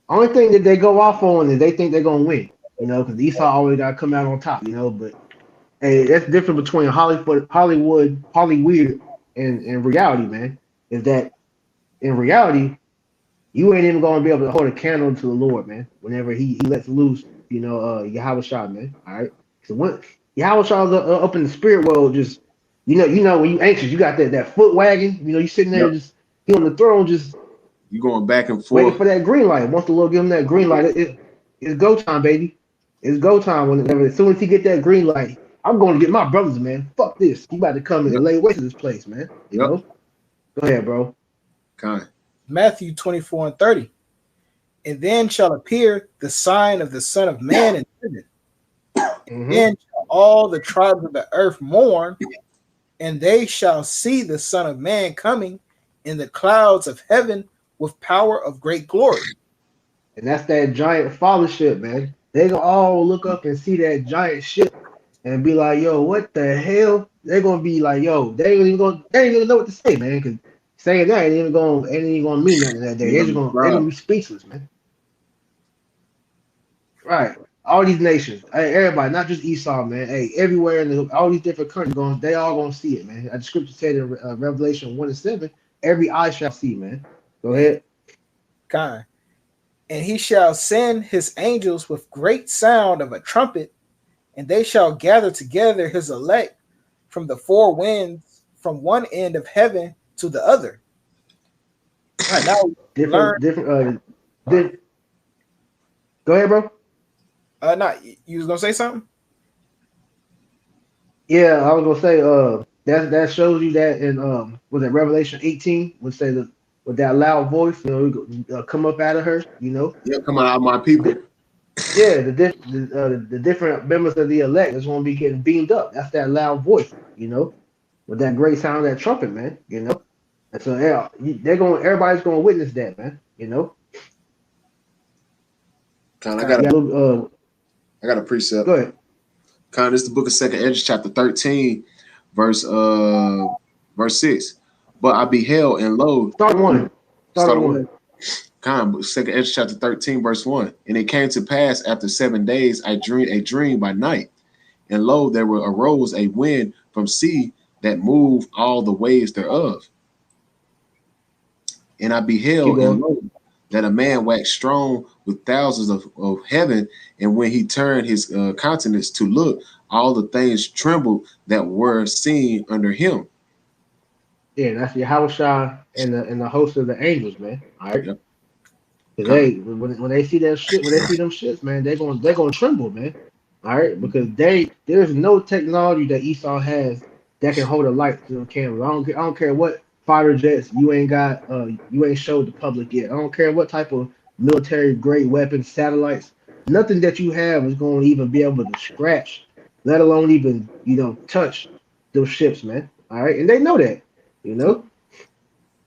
Only thing that they go off on is they think they're gonna win, because Esau always got to come out on top, But hey, that's different between Hollywood, and reality, man. Is that in reality, you ain't even gonna be able to hold a candle to the Lord, man. Whenever he lets loose, Yahweh Shah, man. All right. So when Yahweh Shah's up in the spirit world, just when you anxious, you got that foot wagging. You sitting there Yep. just he on the throne, just You going back and waiting forth. for that green light. Once the Lord give him that green light, it's go time, baby. It's go time. Whenever as soon as he get that green light, I'm going to get my brothers, man. Fuck this. He about to come and Yep. lay waste to this place, man. Yep. Go ahead, bro. Kind. Matthew 24 and 30. And then shall appear the sign of the Son of Man in heaven. Mm-hmm. Then shall all the tribes of the earth mourn, and they shall see the Son of Man coming in the clouds of heaven with power of great glory. And that's that giant fathership, man. They gonna all look up and see that giant ship and be like, "Yo, what the hell?" They're gonna be like, "Yo, they ain't gonna know what to say, man." Because saying that ain't even gonna mean nothing that day. They're gonna be speechless, man. Right. All these nations, hey, everybody, not just Esau, man. Hey, everywhere all these different countries they all gonna see it, man. The scripture said in Revelation 1:7, every eye shall see, man. Go ahead. Kind. And he shall send his angels with great sound of a trumpet, and they shall gather together his elect from the four winds, from one end of heaven to the other. Right. Now, different. Go ahead, bro. not you was gonna say something? Yeah, I was gonna say, that shows you that in was it Revelation 18, would say that with that loud voice, come up out of her, Yeah, come out of my people. Yeah, the different members of the elect is gonna be getting beamed up. That's that loud voice, with that great sound of that trumpet, man, And so yeah, everybody's gonna witness that, man, Kind. I got a precept. Go ahead. Kind. This is the book of Second Ezra, chapter 13, verse 6. But I beheld, and lo, Start one. Second Ezra chapter 13, verse 1. And it came to pass after 7 days, I dreamed a dream by night. And lo, there arose a wind from sea that moved all the waves thereof. And I beheld, and lo, that a man waxed strong with thousands of heaven. And when he turned his countenance to look, all the things trembled that were seen under him. Yeah, that's Yahweh Shah and the host of the angels, man. All right. Yep. Because when they see that shit, when they see them shits, man, they're gonna tremble, man. All right, because there's no technology that Esau has that can hold a light to the camera. I don't care what fighter jets you ain't got, you ain't showed the public yet. I don't care what type of military grade weapons, satellites, nothing that you have is going to even be able to scratch, let alone even touch those ships, man. All right, and they know that,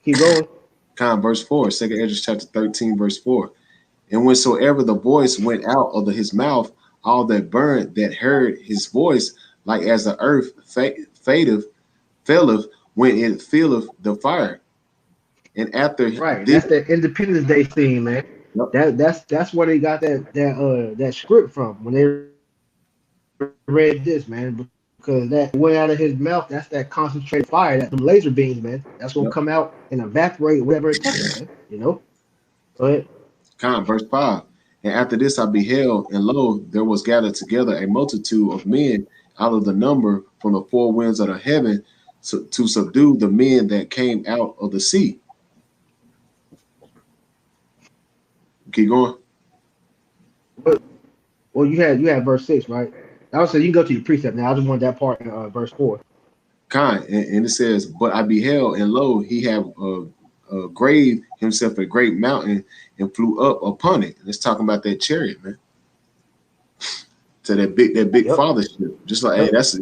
Keep going. Verse 4, Second Ezra chapter 13, verse 4. And whensoever the voice went out of his mouth, all that burned that heard his voice, like as the earth faileth when it filleth the fire. And after right, that's that Independence Day scene, man. Yep. That's where they got that script from when they read this, man. Because that went out of his mouth, that's that concentrated fire, them laser beams, man. That's gonna come out and evaporate whatever it touches, man. Go ahead. Verse 5. And after this I beheld, and lo, there was gathered together a multitude of men out of the number from the four winds of the heaven to subdue the men that came out of the sea. Keep going. Well, you had verse 6, right? I would say you can go to your precept now. I just want that part in verse 4. And it says, but I beheld, and lo, he had graved himself a great mountain and flew up upon it. And it's talking about that chariot, man. To that big Yep. fathership. Just like, hey, that's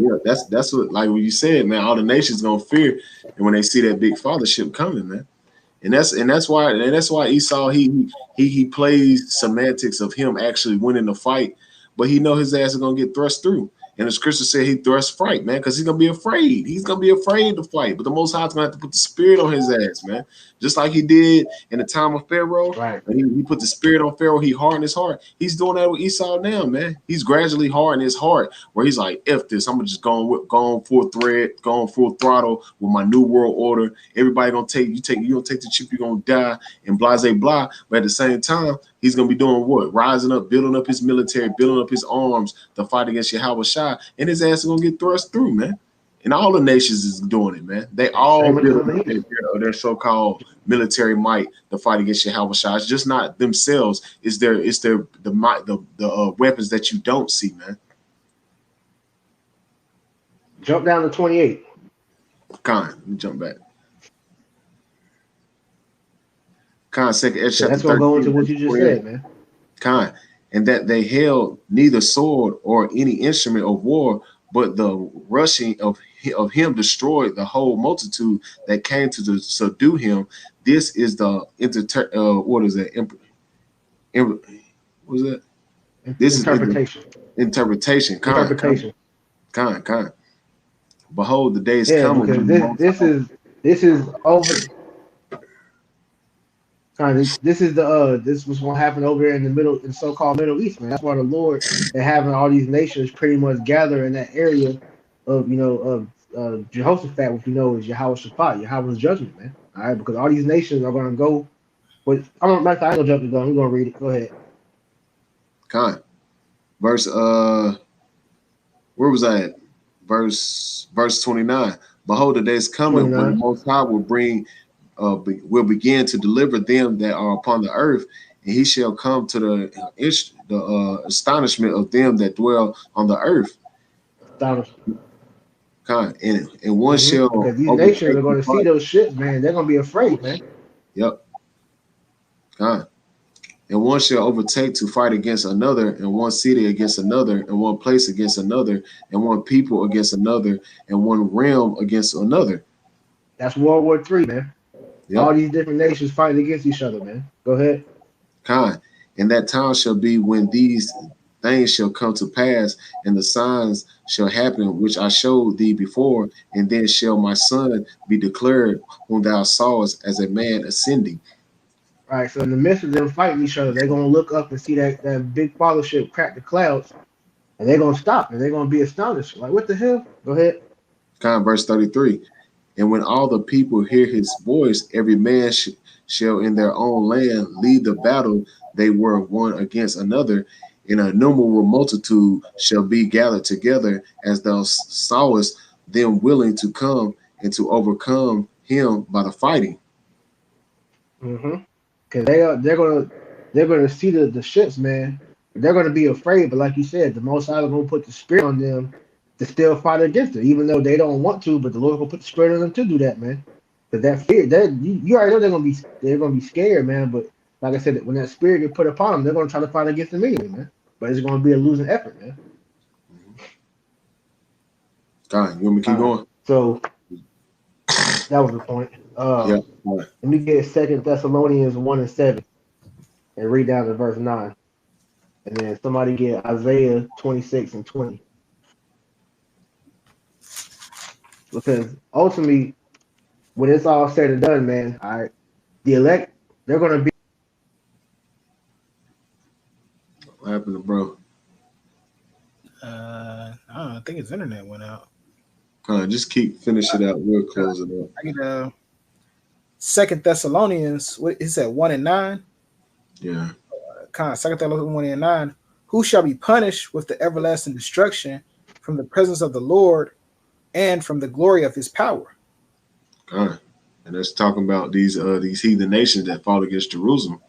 what, like what you said, man. All the nations gonna fear, and when they see that big fathership coming, man. And that's why Esau he plays semantics of him actually winning the fight, but he know his ass is gonna get thrust through. And the scripture said he thrust fright, man, because he's gonna be afraid. He's gonna be afraid to fight. But the Most High is gonna have to put the spirit on his ass, man, just like he did in the time of Pharaoh. Right. He put the spirit on Pharaoh. He hardened his heart. He's doing that with Esau now, man. He's gradually hardening his heart, where he's like, "F this, I'm gonna just go on full throttle with my new world order. Everybody gonna you don't take the chip, you're gonna die, and blah blah blah." But at the same time, he's gonna be doing what? Rising up, building up his military, building up his arms to fight against Yahweh Shai, and his ass is gonna get thrust through, man. And all the nations is doing it, man. They all build up their so-called military might to fight against Yahweh Shai. It's just not themselves. It's the weapons that you don't see, man. Jump down to 28. Let me jump back. Second chapter. That's gonna go into what you just said, man. And that they held neither sword or any instrument of war, but the rushing of him destroyed the whole multitude that came to subdue him. This is the what is that? What is that? This interpretation. Interpretation. Behold, the day is coming. This is over. This is this was what happened over there in the so-called Middle East, man. That's why the Lord and having all these nations pretty much gather in that area of Jehoshaphat, which we know is Yahweh Shaphat, Yahweh's judgment, man. All right, because all these nations are gonna go. But I ain't gonna jump the gun. We're gonna read it. Go ahead. Verse where was I at? Verse 29. Behold, the day is coming 29. When the Most High will begin to deliver them that are upon the earth, and he shall come to the astonishment of them that dwell on the earth. And one shall, because these nations are going to see those ships, man. They're going to be afraid, man. Yep. And one shall overtake to fight against another, and one city against another, and one place against another, and one people against another, and one realm against another. That's World War III, man. Yep. All these different nations fighting against each other, man. Go ahead. And that time shall be when these things shall come to pass, and the signs shall happen which I showed thee before, and then shall my son be declared, whom thou sawest as a man ascending. All right, so in the midst of them fighting each other, they're going to look up and see that big fathership crack the clouds, and they're going to stop, and they're going to be astonished. Like, what the hell? Go ahead. Verse 33. And when all the people hear his voice, every man shall in their own land lead the battle. They were one against another, and a innumerable multitude shall be gathered together, as thou sawest them willing to come and to overcome him by the fighting. Because they're gonna see the ships, man. They're gonna be afraid, but like you said, the Most High is gonna put the spirit on them to still fight against it, even though they don't want to. But the Lord will put the spirit on them to do that, man. Because that fear, you already know they're gonna be scared, man. But like I said, when that spirit gets put upon them, they're gonna try to fight against them anyway, man. But it's gonna be a losing effort, man. You want me to keep going? So that was the point. Let me get 2 Thessalonians 1:7 and read down to verse 9, and then somebody get Isaiah 26:20. Because ultimately, when it's all said and done, man, all right, the elect, they're going to be. What happened to bro? I don't know. I think his internet went out. Just keep finish it out. We'll close it up. I get 2 Thessalonians. What is that? 1 and 9. Yeah. Second Thessalonians 1 and 9, who shall be punished with the everlasting destruction from the presence of the Lord and from the glory of his power. God. And that's talking about these heathen nations that fought against Jerusalem.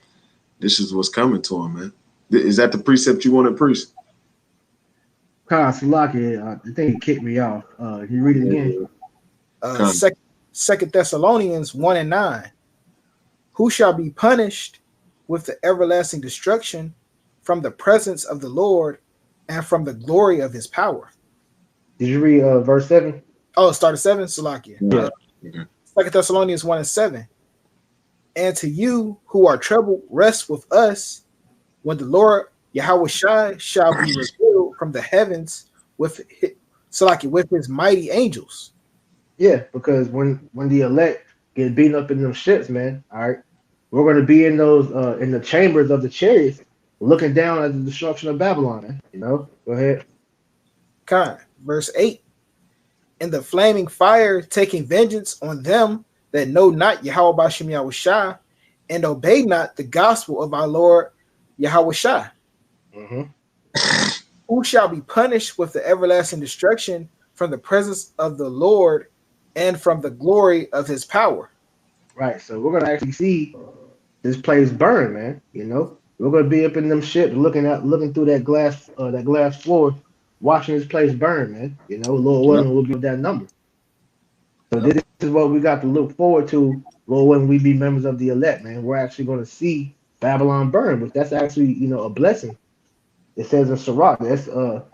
This is what's coming to them, man. Is that the precept you want to preach? Salaki, I think he kicked me off. Can you read it again? Second Thessalonians 1 and 9. Who shall be punished with the everlasting destruction from the presence of the Lord and from the glory of his power. Did you read verse 7? Oh, start at 7, Salakia. Yeah. Okay. 2 Thessalonians 1 and 7. And to you who are troubled, rest with us when the Lord Yahweh Shai shall be revealed from the heavens with his mighty angels. Yeah, because when the elect get beaten up in them ships, man, all right, we're going to be in those in the chambers of the chariots, looking down at the destruction of Babylon. Man. You know, go ahead. Verse 8. In the flaming fire, taking vengeance on them that know not Yahweh Bashem Yahweh Shai, and obey not the gospel of our Lord Yahweh Shai. Mm-hmm. Who shall be punished with the everlasting destruction from the presence of the Lord and from the glory of his power. Right. So we're going to actually see this place burn, man. You know, we're going to be up in them ships looking through that glass floor, watching this place burn, man. You know, Lord willing, we'll be that number. So this is what we got to look forward to, Lord willing, we be members of the elect, man. We're actually going to see Babylon burn, which that's actually, you know, a blessing. It says in Sirach, that's a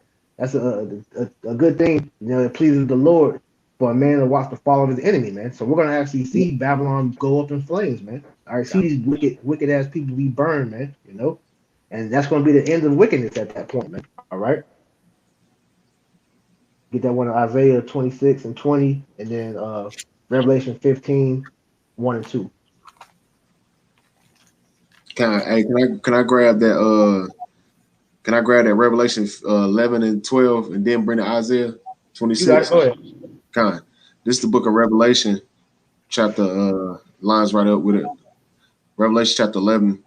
good thing, you know, it pleases the Lord for a man to watch the fall of his enemy, man. So we're gonna actually see Babylon go up in flames, man. All right, see these wicked ass people be burned, man, you know, and that's gonna be the end of wickedness at that point, man. All right. Get that one in Isaiah 26 and 20, and then Revelation 15, 1 and 2. Can I grab that can I grab that Revelation 11 and 12 and then bring to Isaiah 26? Go ahead. This is the book of Revelation, chapter lines right up with it. Revelation chapter 11,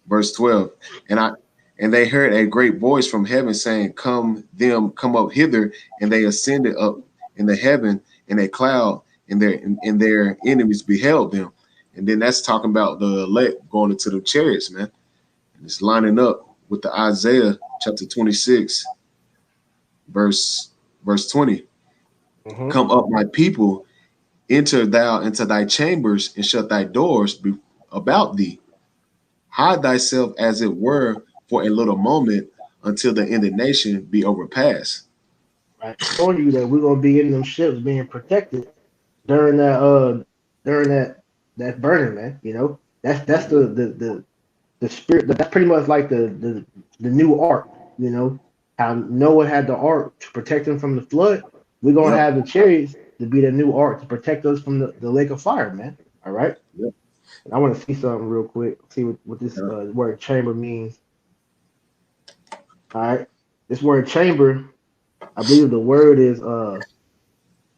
verse 12. And they heard a great voice from heaven saying, come up hither, and they ascended up in the heaven in a cloud, and their enemies beheld them. And then that's talking about the elect going into the chariots, man. And it's lining up with the Isaiah chapter 26, verse 20. Mm-hmm. Come up, my people, enter thou into thy chambers, and shut thy doors about thee. Hide thyself as it were for a little moment, until the indignation be overpassed. Right, showing you that we're gonna be in them ships being protected during that burning, man. You know, that's the spirit. That's pretty much like the new ark. You know, how Noah had the ark to protect him from the flood. We're gonna have the chariots to be the new ark to protect us from the lake of fire, man. All right. Yep. And I want to see something real quick. See what this word chamber means. All right. This word chamber, I believe the word is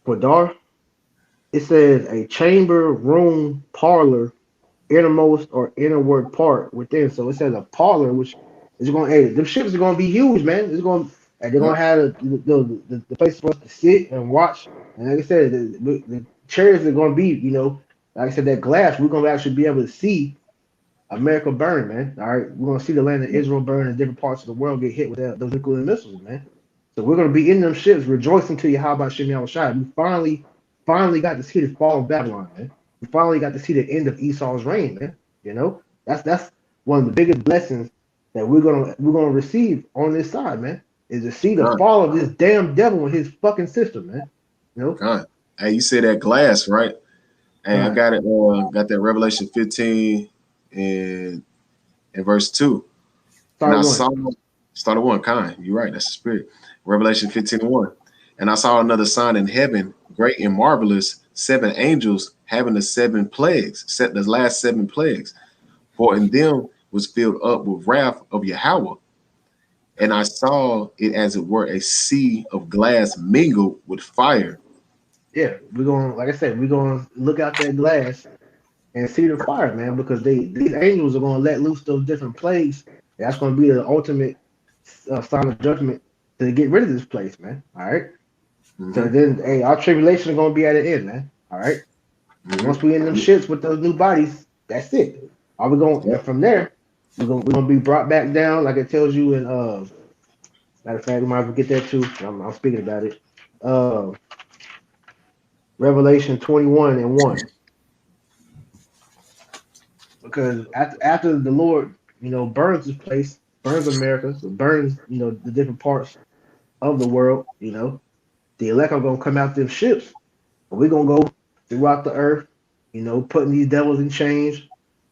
podar. It says a chamber, room, parlor, innermost or innerward part within. So it says a parlor, which is going. Hey, them ships are going to be huge, man. It's going. They're going to have the place for us to sit and watch. And like I said, the chairs are going to be, you know, like I said, that glass. We're going to actually be able to see America burn, man. All right, we're going to see the land of Israel burn, and different parts of the world get hit with those nuclear missiles, man. So we're going to be in them ships, rejoicing to you. How about Shem Yahushua? We finally got to see the fall of Babylon, man. We finally got to see the end of Esau's reign, man. You know, that's one of the biggest blessings that we're gonna receive on this side, man. Is to see the fall of this damn devil and his fucking system, man. You know. God. Hey, you say that glass, right? Hey, I got it. Got that Revelation 15 and verse 2. Started one. Kind. You're right. That's the spirit. Revelation 15 and 1. And I saw another sign in heaven, great and marvelous, 7 angels having the 7 plagues, set the last 7 plagues. For in them was filled up with wrath of Yahweh. And I saw it as it were a sea of glass mingled with fire. Yeah, we're going, like I said, we're going to look out that glass and see the fire, man, because these angels are going to let loose those different plagues. That's going to be the ultimate sign of judgment to get rid of this place, man. All right. So Mm-hmm. then, hey, our tribulation is going to be at an end, man. All right. And Mm-hmm. once we in them shits with those new bodies, that's it. Are we going? And Yep. from there, we're gonna be brought back down, like it tells you in matter of fact, we might as well get that too. I'm speaking about it. Uh, Revelation 21:1. Because after the Lord, burns this place, burns America, so burns, the different parts of the world, the elect are gonna come out them ships, and we're gonna go throughout the earth, putting these devils in chains,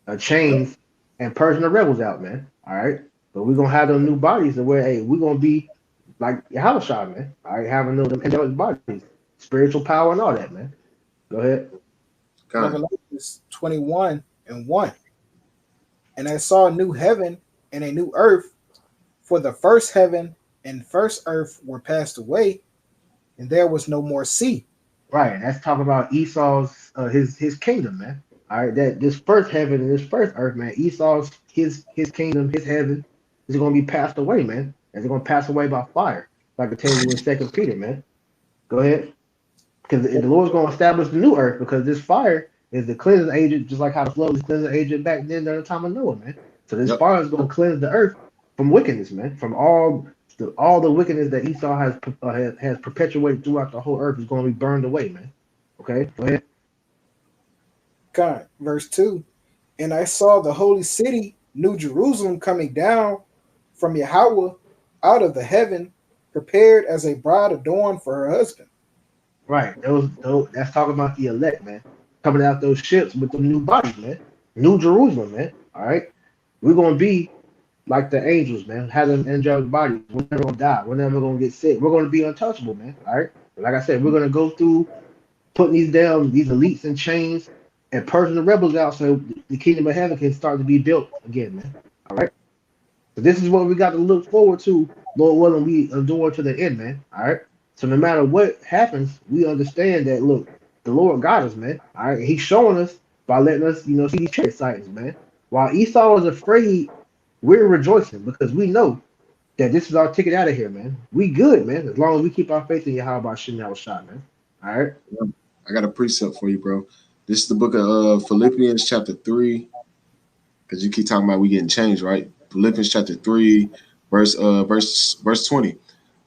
and purging the rebels out, man. All right, but we're gonna have them new bodies, and where, hey, we're gonna be like Yahushua, man. All right, having those angelic bodies, spiritual power, and all that, man. Go ahead. Kind. Revelation 21:1. And I saw a new heaven and a new earth, for the first heaven and first earth were passed away, and there was no more sea. Right, and that's talking about Esau's his kingdom, man. All right, that this first heaven and this first earth, man. Esau's his kingdom, his heaven is going to be passed away, man. And they're going to pass away by fire, like it tells you in Second Peter, man. Go ahead, because the Lord's going to establish the new earth, because this fire is the cleansing agent, just like how the flood was cleansing agent back then during the time of Noah, man. So this Yep. fire is going to cleanse the earth from wickedness, man, from all the wickedness that Esau has perpetuated throughout the whole earth is going to be burned away, man. Okay, go ahead. God, verse 2. And I saw the holy city, New Jerusalem, coming down from Yahweh out of the heaven, prepared as a bride adorned for her husband. Right, those that's talking about the elect, man, coming out those ships with the new bodies, man. New Jerusalem, man. All right, we're going to be like the angels, man. Have them angelic bodies. We're never gonna die. We're never gonna get sick. We're gonna be untouchable, man. All right. Like I said, we're gonna go through putting these elites in chains and purging the rebels out, so the kingdom of heaven can start to be built again, man. All right. So this is what we got to look forward to, Lord willing, we endure to the end, man. All right. So no matter what happens, we understand that, look, the Lord got us, man. All right. He's showing us by letting us, see these chariot sightings, man. While Esau was afraid, we're rejoicing because we know that this is our ticket out of here, man. We good, man. As long as we keep our faith in Yahweh Shem Shah, man. All right. I got a precept for you, bro. This is the book of Philippians chapter 3, because you keep talking about we getting changed, right? Philippians chapter 3, verse 20.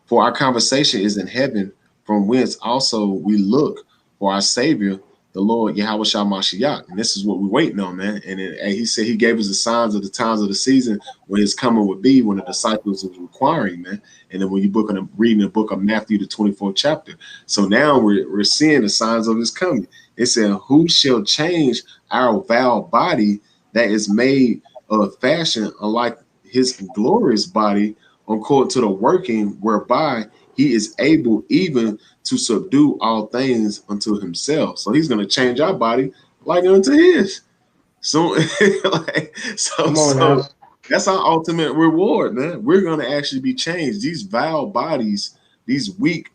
For our conversation is in heaven, from whence also we look for our Savior, the Lord Yahweh Shah Mashiach. And this is what we're waiting on, man. And he said he gave us the signs of the times of the season when his coming would be, when the disciples was requiring, man. And then when you reading the book of Matthew, the 24th chapter. So now we're seeing the signs of his coming. It said, who shall change our vile body that is made of fashion unlike his glorious body, according to the working whereby he is able even to subdue all things unto himself. So he's going to change our body like unto his. So, Come on so now. that's our ultimate reward, man. We're going to actually be changed. These vile bodies, these weak,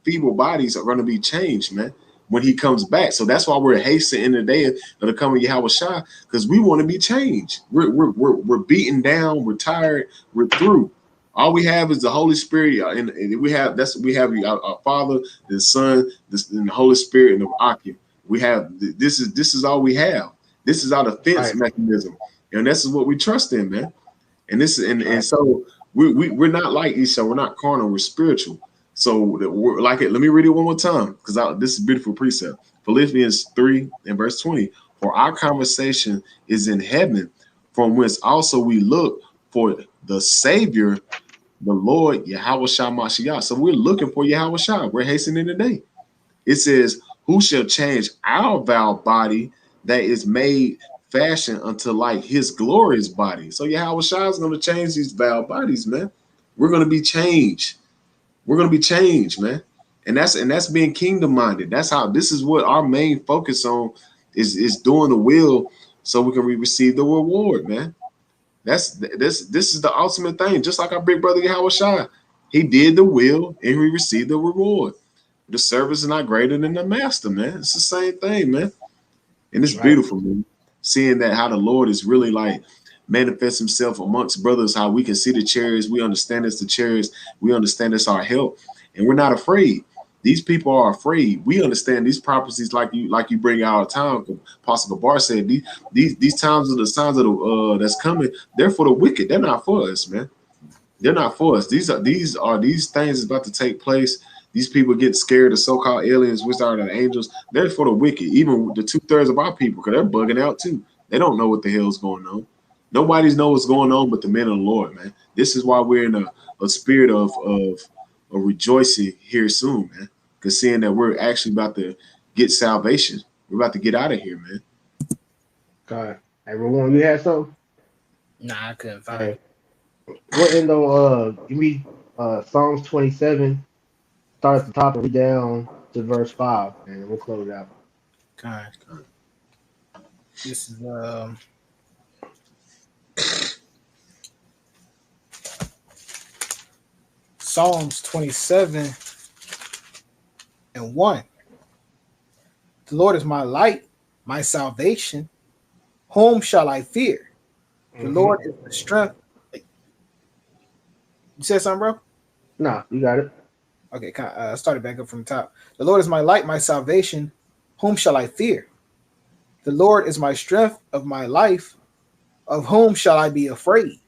feeble bodies are going to be changed, man, when he comes back. So that's why we're hastening the day of the coming Yahweh Shah, because we want to be changed. We're beaten down, we're tired, we're through. All we have is the Holy Spirit, and we have our Father, the Son, and the Holy Spirit, and the Akim. We have this is all we have. This is our defense Right. mechanism, and this is what we trust in, man. And this and Right. so we're not like Esau. We're not carnal. We're spiritual. So we're like it. Let me read it one more time, because this is a beautiful precept. Philippians 3 and verse 20. For our conversation is in heaven, from whence also we look for the Savior, the Lord Yahweh Shah Mashiach. So we're looking for Yahweh Shah. We're hastening the day. It says, who shall change our vile body that is made fashion unto like his glorious body? So Yahweh Shah is going to change these vile bodies, man. We're going to be changed. We're going to be changed, man. And that's being kingdom minded. That's how this is what our main focus on is doing the will, so we can receive the reward, man. This is the ultimate thing. Just like our big brother Yahweh Shai, he did the will and we received the reward. The servants are not greater than the master, man. It's the same thing, man. And it's Right. beautiful, man. Seeing that how the Lord is really like manifest himself amongst brothers, how we can see the chariots, we understand it's the chariots, we understand it's our help, and we're not afraid. These people are afraid. We understand these prophecies like you bring out of town. Apostle Gabar said these times are the signs of the that's coming. They're for the wicked. They're not for us, man. They're not for us. These things is about to take place. These people get scared of so-called aliens, which are the angels. They're for the wicked. Even the 2/3 of our people, because they're bugging out too. They don't know what the hell's going on. Nobody's know what's going on but the men of the Lord, man. This is why we're in a spirit of rejoicing here soon, man. Because seeing that we're actually about to get salvation, we're about to get out of here, man. God. Hey, Ramon, you had something? Nah, I couldn't find Hey, it. we'll end on give me Psalms 27. Start at the top and read down to verse 5, and we'll close out. Okay. This is Psalms 27:1. The Lord is my light, my salvation. Whom shall I fear? The Mm-hmm. Lord is the strength. You said something, bro? Nah, you got it. Okay, started back up from the top. The Lord is my light, my salvation. Whom shall I fear? The Lord is my strength of my life. Of whom shall I be afraid?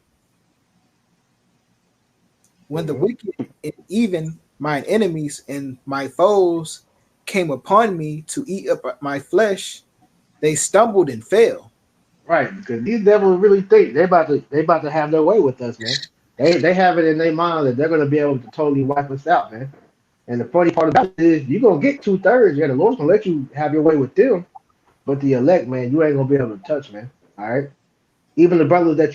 When the Mm-hmm. wicked and even mine enemies and my foes came upon me to eat up my flesh, they stumbled and fell. Right, because these devils really think they about to have their way with us, man. They have it in their mind that they're gonna be able to totally wipe us out, man. And the funny part about it is you're gonna get 2/3. Yeah, the Lord's gonna let you have your way with them, but the elect, man, you ain't gonna be able to touch, man. All right. Even the brothers that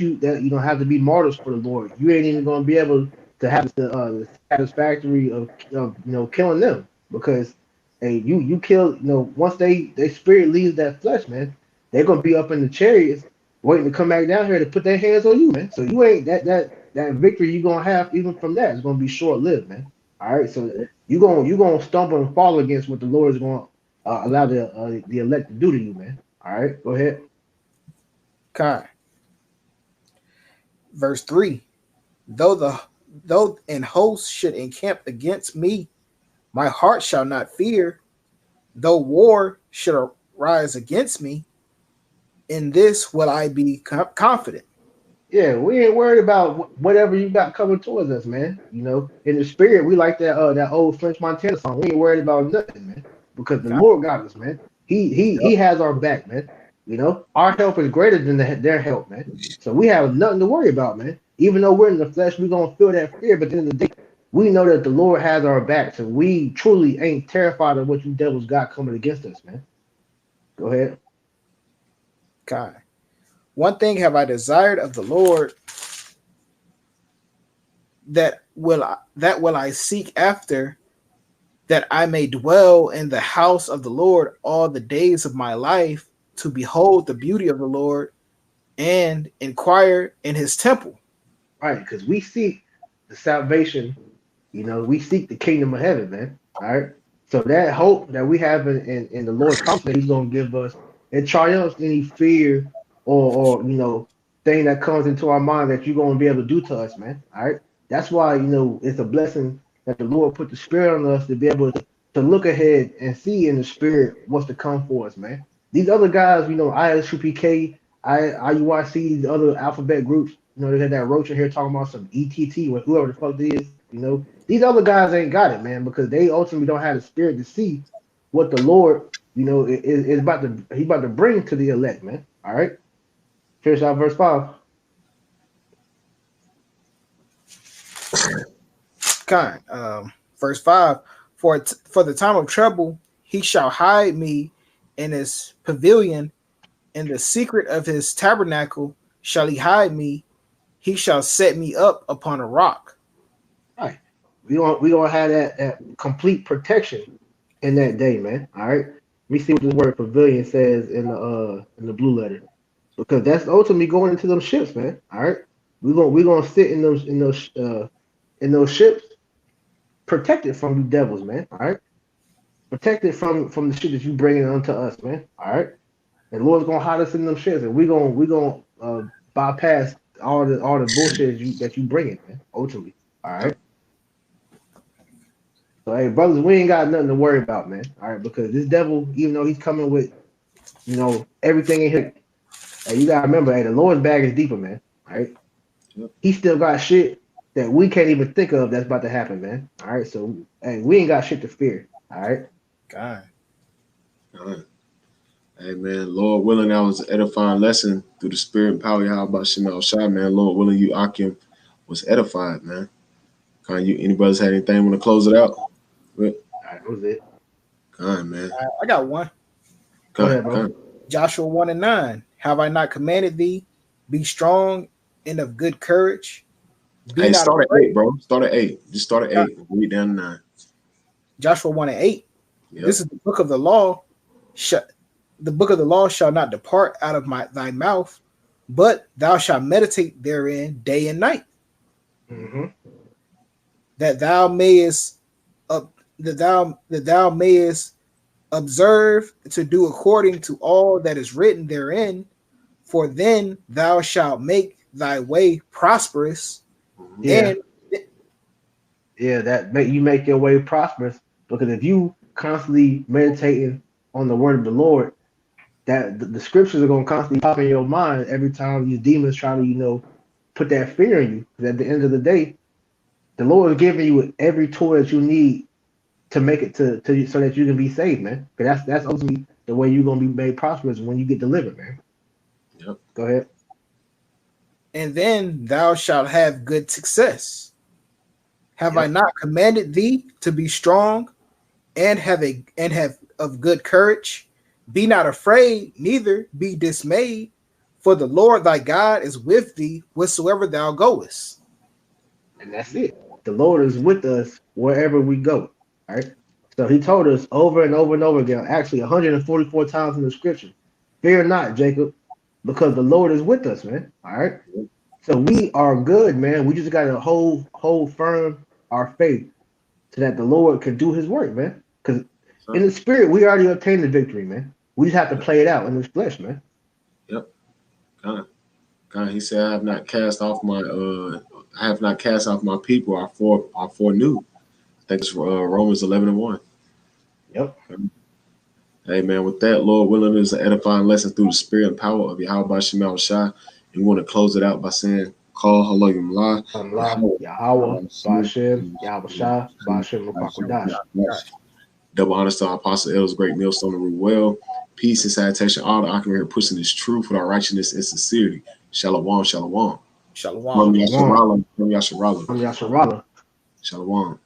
have to be martyrs for the Lord, you ain't even gonna be able to have the satisfactory of killing them because hey, you kill once they spirit leaves that flesh, man, they're gonna be up in the chariots waiting to come back down here to put their hands on you, man. So you ain't that victory you gonna have even from that is gonna be short lived, man. All right, so you gonna stumble and fall against what the Lord is gonna allow the elect to do to you, man. All right, go ahead. Okay. Verse 3. Though the though an host should encamp against me, my heart shall not fear. Though war should arise against me, in this will I be confident. Yeah, we ain't worried about whatever you got coming towards us, man. In the spirit, we like that old French Montana song. We ain't worried about nothing, man, because the Okay. Lord got us, man. He Yep. has our back, man. Our help is greater than their help, man. So we have nothing to worry about, man. Even though we're in the flesh, we're gonna feel that fear, but at the end of the day, we know that the Lord has our back, so we truly ain't terrified of what you devils got coming against us, man. Go ahead. Okay. One thing have I desired of the Lord, that will I seek after, that I may dwell in the house of the Lord all the days of my life, to behold the beauty of the Lord and inquire in his temple. Right, because we seek the salvation. We seek the kingdom of heaven, man. All right. So that hope that we have in the Lord's promise that He's gonna give us, it triumphs any fear or thing that comes into our mind that you're gonna be able to do to us, man. All right. That's why it's a blessing that the Lord put the Spirit on us to be able to look ahead and see in the Spirit what's to come for us, man. These other guys, ISUPK, IUIC, these other alphabet groups, they had that roach in here talking about some ETT or whoever the fuck it is. These other guys ain't got it, man, because they ultimately don't have the spirit to see what the Lord, is about to He about to bring to the elect, man. All right. Finish out verse 5. Kind. Verse 5. For the time of trouble, he shall hide me in his pavilion. In the secret of his tabernacle shall he hide me. He shall set me up upon a rock. All right. We gonna have that complete protection in that day, man. All right. Let me see what this word pavilion says in the blue letter. Because that's ultimately going into them ships, man. All right. We gonna sit in those ships protected from you devils, man. All right. Protected from the shit that you bringing onto us, man. All right. And the Lord's gonna hide us in them shits, and we gonna bypass all the bullshit that you bring in, man. Ultimately, all right. So hey, brothers, we ain't got nothing to worry about, man. All right, because this devil, even though he's coming with everything in here, hey, you gotta remember, hey, the Lord's bag is deeper, man. All right, Yep. he still got shit that we can't even think of that's about to happen, man. All right, so hey, we ain't got shit to fear. All right. God. All right. Hey man, Lord willing, that was an edifying lesson through the spirit and power. How about Shemel Shai, man? Lord willing, you Akim was edified, man. Any brothers had anything want to close it out? With? All right, that was it. Man. I got one. Go ahead, bro. Joshua 1:9. Have I not commanded thee? Be strong and of good courage. Be Hey, not start afraid. at 8, bro. Start at 8. Just start at 8. Read down to 9. Joshua 1:8. Yep. This is the book of the law. The book of the law shall not depart out of thy mouth, but thou shalt meditate therein day and night, that thou mayest observe to do according to all that is written therein. For then thou shalt make thy way prosperous. Yeah. You make your way prosperous, because if you constantly meditating on the word of the Lord, that the scriptures are going to constantly pop in your mind every time these demons try to put that fear in you. Because at the end of the day, the Lord is giving you every tool that you need to make it to so that you can be saved, man. Because that's ultimately the way you're going to be made prosperous when you get delivered, man. Yep. Go ahead. And then thou shalt have good success. Have I not commanded thee to be strong and have of good courage? Be not afraid, neither be dismayed, for the Lord thy God is with thee wheresoever thou goest. And that's it. The Lord is with us wherever we go. All right. So he told us over and over and over again, actually 144 times in the scripture, fear not, Jacob, because the Lord is with us, man. All right. So we are good, man. We just got to hold firm our faith so that the Lord can do his work, man. Because in the spirit, we already obtained the victory, man. We just have to play it out in this flesh, man. Yep. God, he said, I have not cast off my people. Our foreknew. I think it's Romans 11:1. Yep. Hey man, with that, Lord willing, is an edifying lesson through the spirit and power of Yahweh Shemel Shai. And we want to close it out by saying, Call Hello Yumlah. Yahweh, Bashem, Yahweh Shai, Bashem, Rupakwadash. Double honors to our apostle elders, great millstone and root well. Peace and salutation, all the Akim here pushing this truth with our righteousness and sincerity. Shalom, shalom. Shalom. Yasharala. Shalom. Shalom.